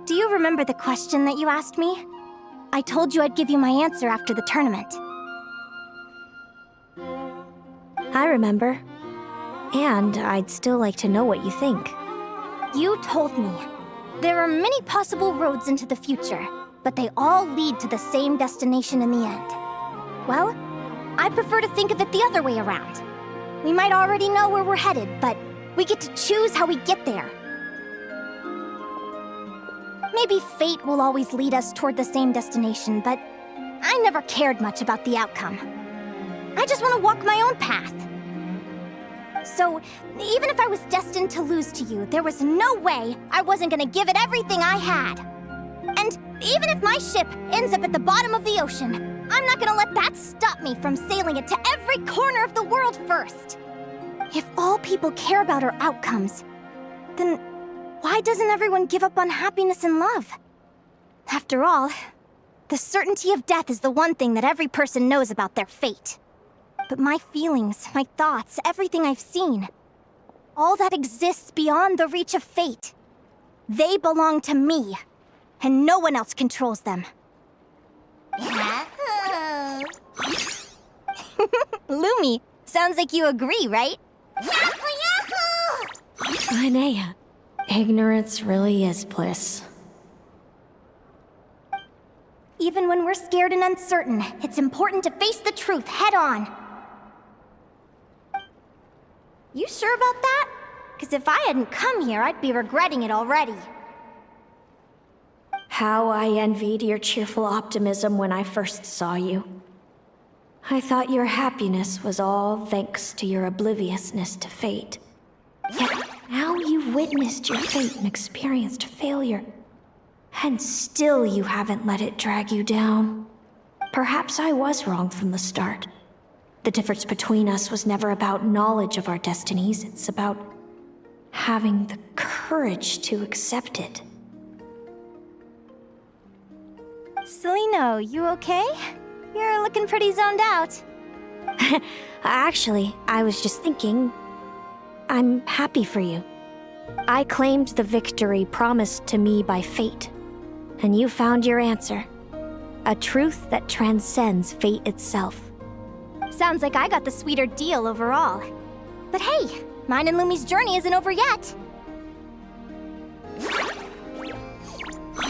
do you remember the question that you asked me? I told you I'd give you my answer after the tournament. I remember. And I'd still like to know what you think. You told me. There are many possible roads into the future, but they all lead to the same destination in the end. Well, I prefer to think of it the other way around. We might already know where we're headed, but we get to choose how we get there. Maybe fate will always lead us toward the same destination, but I never cared much about the outcome. I just want to walk my own path. So, even if I was destined to lose to you, there was no way I wasn't gonna give it everything I had. And even if my ship ends up at the bottom of the ocean, I'm not gonna let that stop me from sailing it to every corner of the world first. If all people care about are outcomes, then why doesn't everyone give up on happiness and love? After all, the certainty of death is the one thing that every person knows about their fate. But my feelings, my thoughts, everything I've seen, all that exists beyond the reach of fate, they belong to me, and no one else controls them. Lumi, sounds like you agree, right? Linnea, ignorance really is bliss. Even when we're scared and uncertain, it's important to face the truth head on. You sure about that? Because if I hadn't come here, I'd be regretting it already. How I envied your cheerful optimism when I first saw you. I thought your happiness was all thanks to your obliviousness to fate. Yet now you've witnessed your fate and experienced failure. And still you haven't let it drag you down. Perhaps I was wrong from the start. The difference between us was never about knowledge of our destinies, it's about having the courage to accept it. Celino, you okay? You're looking pretty zoned out. Actually, I was just thinking, I'm happy for you. I claimed the victory promised to me by fate, and you found your answer. A truth that transcends fate itself. Sounds like I got the sweeter deal overall. But hey, mine and Lumi's journey isn't over yet.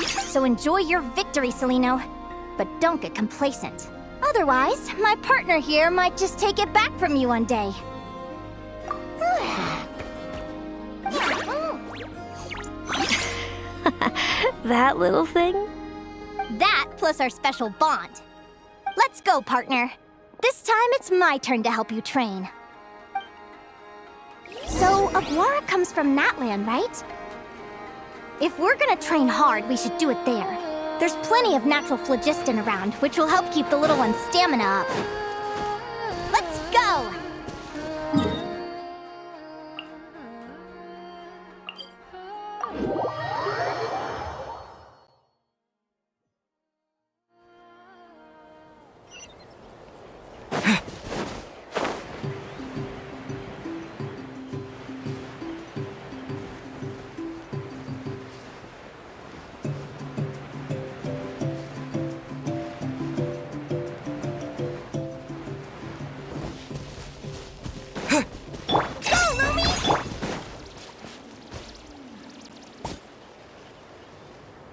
So enjoy your victory, Celino. But don't get complacent. Otherwise, my partner here might just take it back from you one day. That little thing? That plus our special bond. Let's go, partner. This time it's my turn to help you train. So, Aguara comes from Natlan, right? If we're gonna train hard, we should do it there. There's plenty of natural phlogiston around, which will help keep the little one's stamina up. Let's go!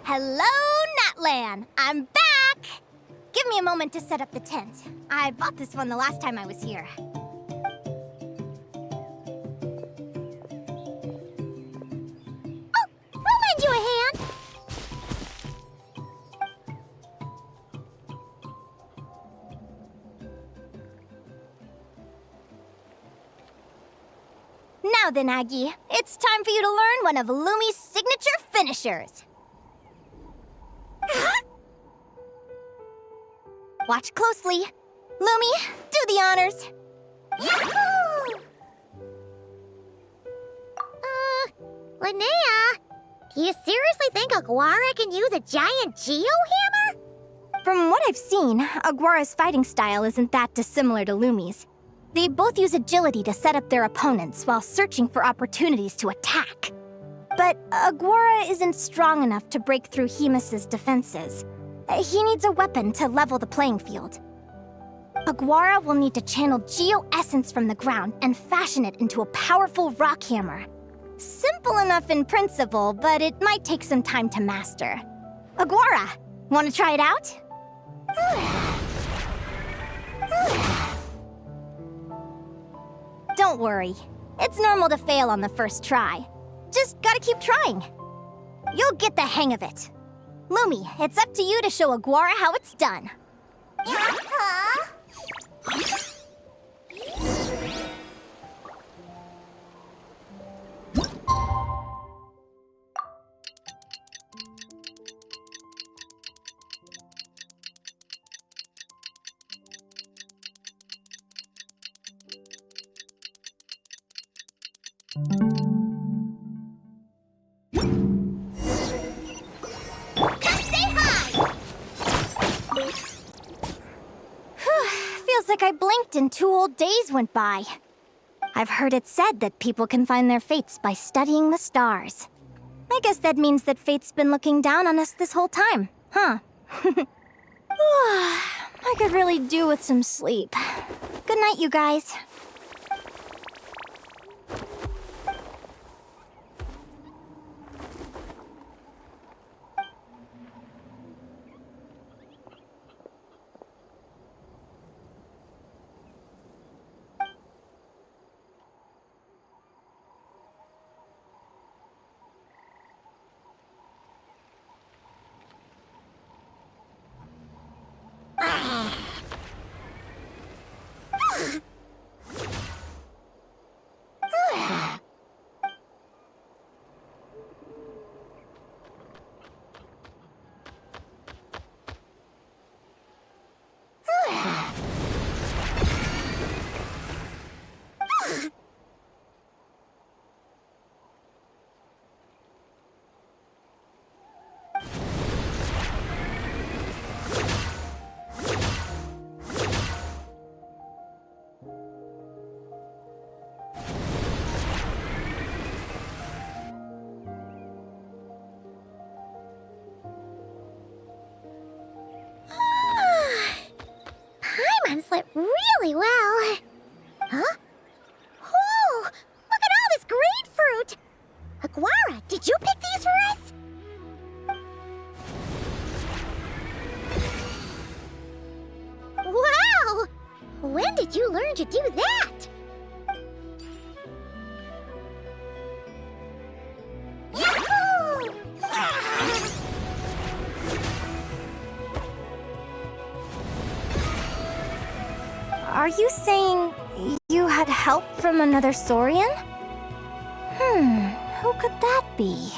Hello, Natlan! I'm back! Give me a moment to set up the tent. I bought this one the last time I was here. Oh, I'll lend you a hand! Now then, Aggie, it's time for you to learn one of Lumi's signature finishers. Watch closely. Lumi, do the honors. Yahoo! Linnea, do you seriously think Aguara can use a giant geo-hammer? From what I've seen, Aguara's fighting style isn't that dissimilar to Lumi's. They both use agility to set up their opponents while searching for opportunities to attack. But Aguara isn't strong enough to break through Hemus's defenses. He needs a weapon to level the playing field. Aguara will need to channel geo-essence from the ground and fashion it into a powerful rock hammer. Simple enough in principle, but it might take some time to master. Aguara, want to try it out? Don't worry. It's normal to fail on the first try. Just gotta keep trying. You'll get the hang of it. Lumi, it's up to you to show Aguara how it's done. Feels like I blinked and 2 whole days went by. I've heard it said that people can find their fates by studying the stars. I guess that means that fate's been looking down on us this whole time, huh? I could really do with some sleep. Good night, you guys. Paimon slept really well. Huh? Whoa! Look at all this grapefruit! Aguara, did you pick these for us? Wow! When did you learn to do that? Yahoo! Are you saying you had help from another Saurian? Who could that be?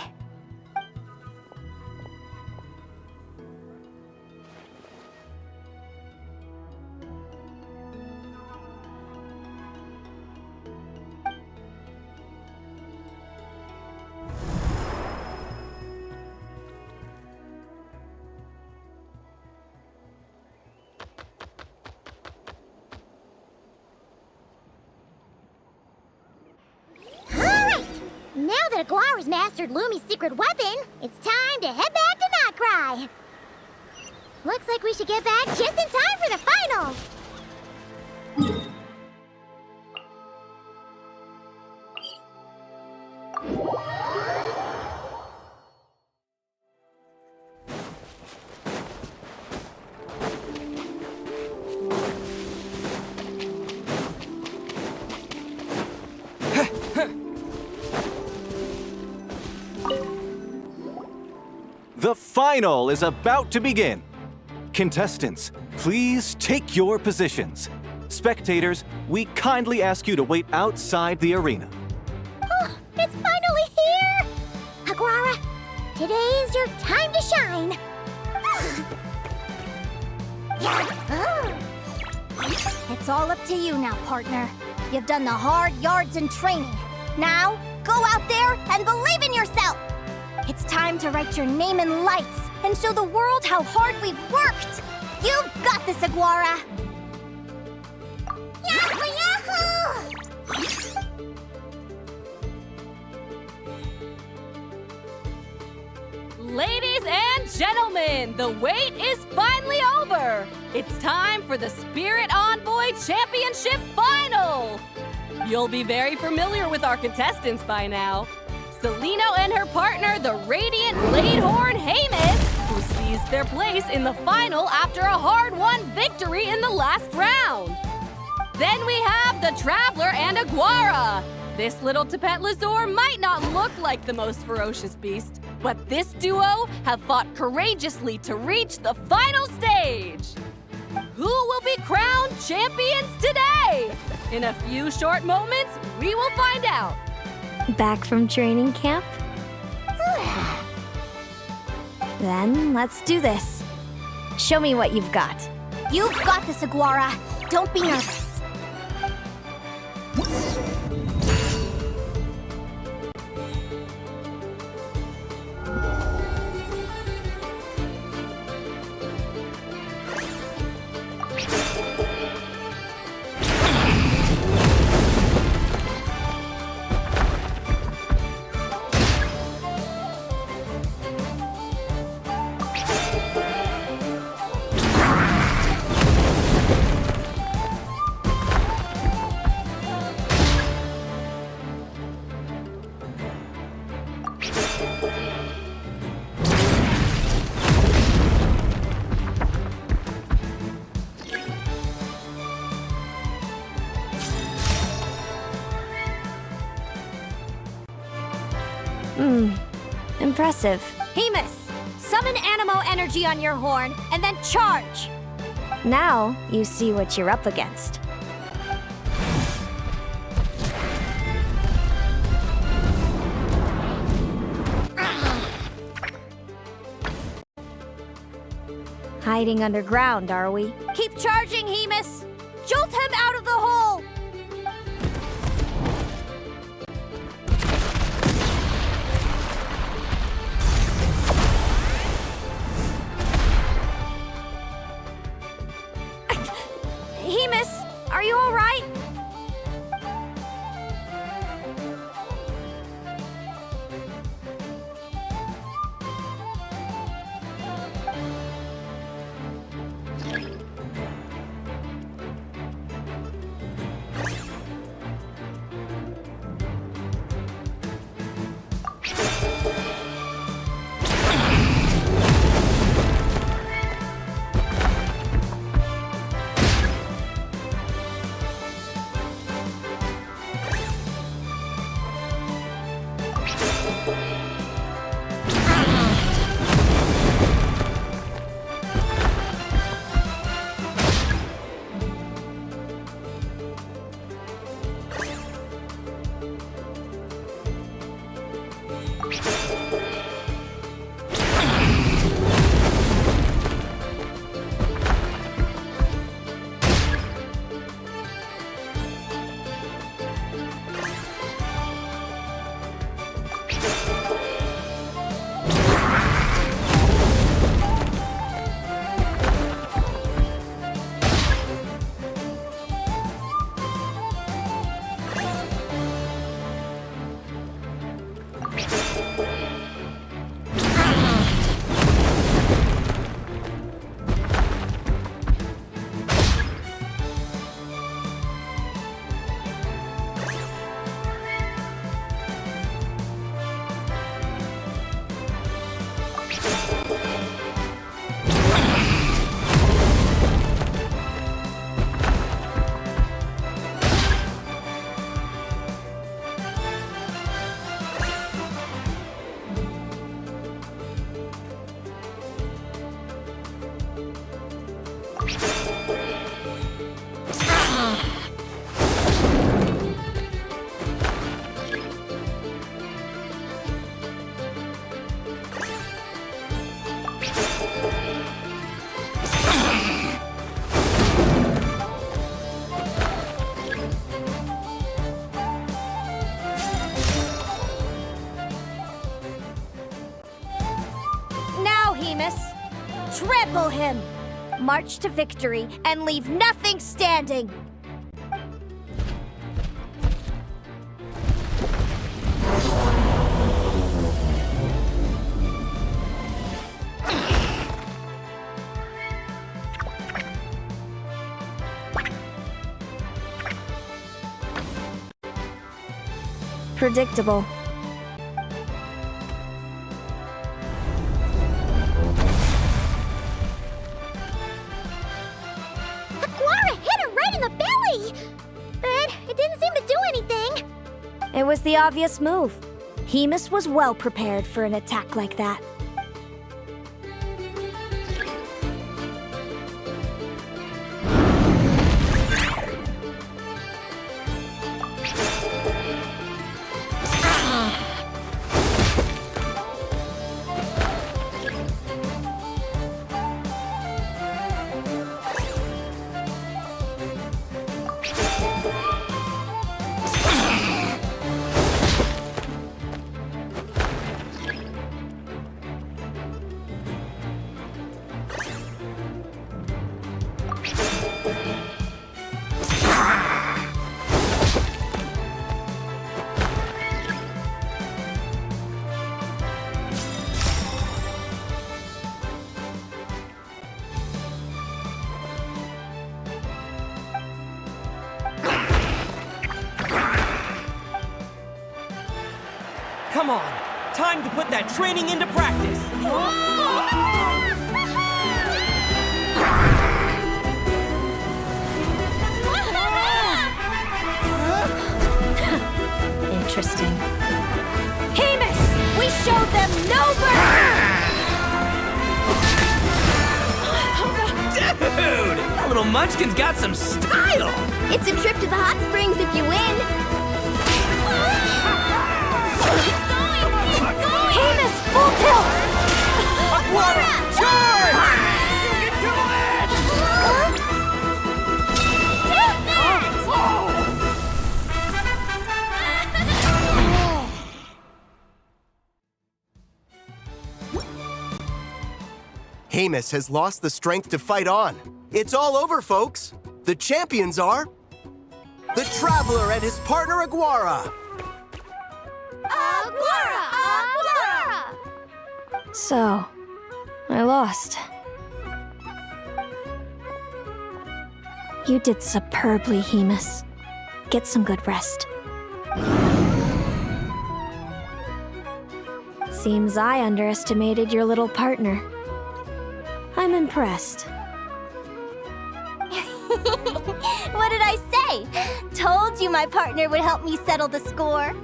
Now that Aguara's mastered Lumi's secret weapon, it's time to head back to Notcry. Looks like we should get back just in time for the finals. The final is about to begin. Contestants, please take your positions. Spectators, we kindly ask you to wait outside the arena. Oh, it's finally here! Aguara, today is your time to shine. It's all up to you now, partner. You've done the hard yards in training. Now, go out there and believe in yourself! It's time to write your name in lights and show the world how hard we've worked! You've got this, Aguara! Yahoo! Yahoo! Ladies and gentlemen, the wait is finally over! It's time for the Spirit Envoy Championship Final! You'll be very familiar with our contestants by now. Celino and her partner, the Radiant Bladehorn Hamus, who seized their place in the final after a hard-won victory in the last round. Then we have the Traveler and Aguara. This little Tapet Lazur might not look like the most ferocious beast, but this duo have fought courageously to reach the final stage. Who will be crowned champions today? In a few short moments, we will find out. Back from training camp? Then let's do this. Show me what you've got. You've got this, Aguara. Don't be nervous. Impressive. Hamus, summon Animo energy on your horn, and then charge! Now you see what you're up against. Hiding underground, are we? Keep charging, Hamus! Jolt him out of the hole! Hamus, are you all right? Trample him! March to victory and leave nothing standing! Predictable. Aguara hit her right in the belly! But it didn't seem to do anything. It was the obvious move. Hemus was well prepared for an attack like that. Come on! Time to put that training into practice! Interesting. Hemus! We showed them no mercy! Dude! That little munchkin's got some style! It's a trip to the hot springs if you win. Hemus, full tilt! Aguara, charge! You can do it! Hemus has lost the strength to fight on. It's all over, folks. The champions are the Traveler and his partner Aguara. So, I lost. You did superbly, Hemus. Get some good rest. Seems I underestimated your little partner. I'm impressed. What did I say? Told you my partner would help me settle the score.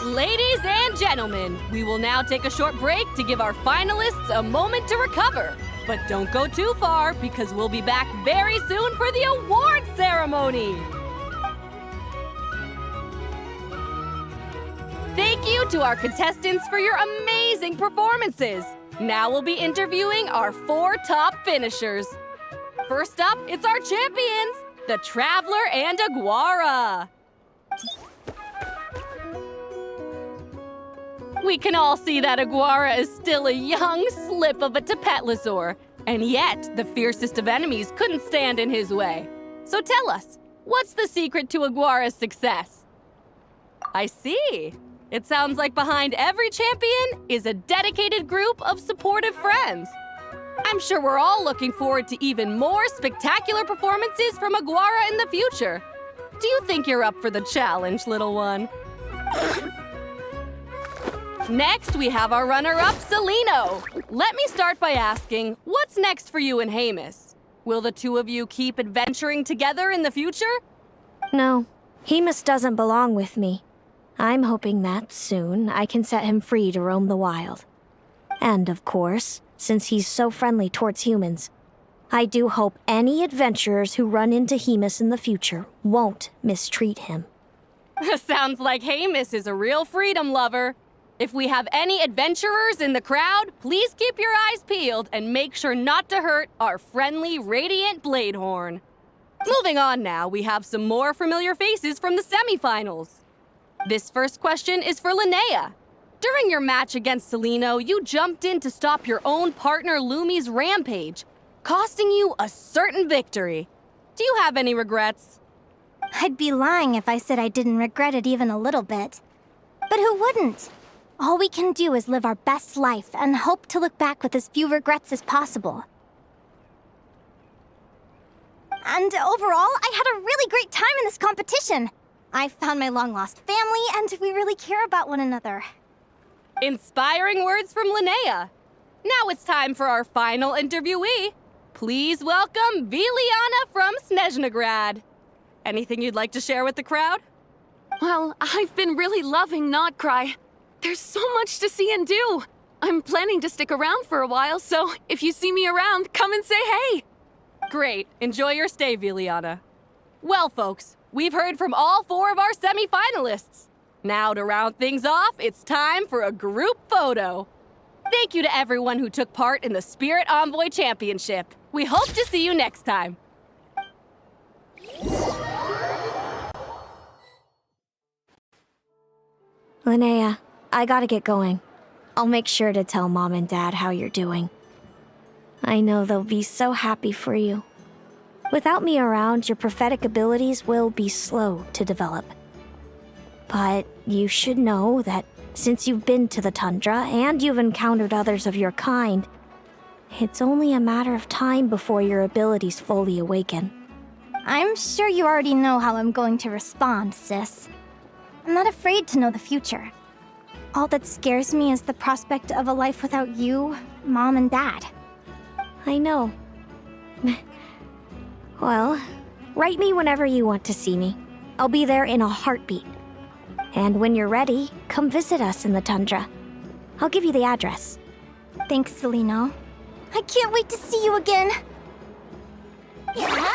Ladies and gentlemen, we will now take a short break to give our finalists a moment to recover. But don't go too far, because we'll be back very soon for the award ceremony. Thank you to our contestants for your amazing performances. Now we'll be interviewing our 4 top finishers. First up, it's our champions, the Traveler and Aguara. We can all see that Aguara is still a young slip of a Tapetlosaur, and yet the fiercest of enemies couldn't stand in his way. So tell us, what's the secret to Aguara's success? I see. It sounds like behind every champion is a dedicated group of supportive friends. I'm sure we're all looking forward to even more spectacular performances from Aguara in the future. Do you think you're up for the challenge, little one? Next, we have our runner-up, Celino. Let me start by asking, what's next for you and Hemus? Will the two of you keep adventuring together in the future? No, Hemus doesn't belong with me. I'm hoping that soon I can set him free to roam the wild. And of course, since he's so friendly towards humans, I do hope any adventurers who run into Hemus in the future won't mistreat him. Sounds like Hemus is a real freedom lover. If we have any adventurers in the crowd, please keep your eyes peeled and make sure not to hurt our friendly Radiant Bladehorn. Moving on now, we have some more familiar faces from the semifinals. This first question is for Linnea. During your match against Celino, you jumped in to stop your own partner Lumi's rampage, costing you a certain victory. Do you have any regrets? I'd be lying if I said I didn't regret it even a little bit. But who wouldn't? All we can do is live our best life and hope to look back with as few regrets as possible. And overall, I had a really great time in this competition. I found my long-lost family, and we really care about one another. Inspiring words from Linnea. Now it's time for our final interviewee. Please welcome Viliana from Snezhnegrad. Anything you'd like to share with the crowd? Well, I've been really loving Nodcry. There's so much to see and do. I'm planning to stick around for a while, so if you see me around, come and say hey. Great. Enjoy your stay, Viliana. Well, folks, we've heard from all 4 of our semi-finalists. Now, to round things off, it's time for a group photo. Thank you to everyone who took part in the Spirit Envoy Championship. We hope to see you next time. Linnea, I gotta get going. I'll make sure to tell Mom and Dad how you're doing. I know they'll be so happy for you. Without me around, your prophetic abilities will be slow to develop. But you should know that since you've been to the tundra and you've encountered others of your kind, it's only a matter of time before your abilities fully awaken. I'm sure you already know how I'm going to respond, sis. I'm not afraid to know the future. All that scares me is the prospect of a life without you, Mom, and Dad. I know. Well, write me whenever you want to see me. I'll be there in a heartbeat. And when you're ready, come visit us in the tundra. I'll give you the address. Thanks, Celino. I can't wait to see you again. Yahoo!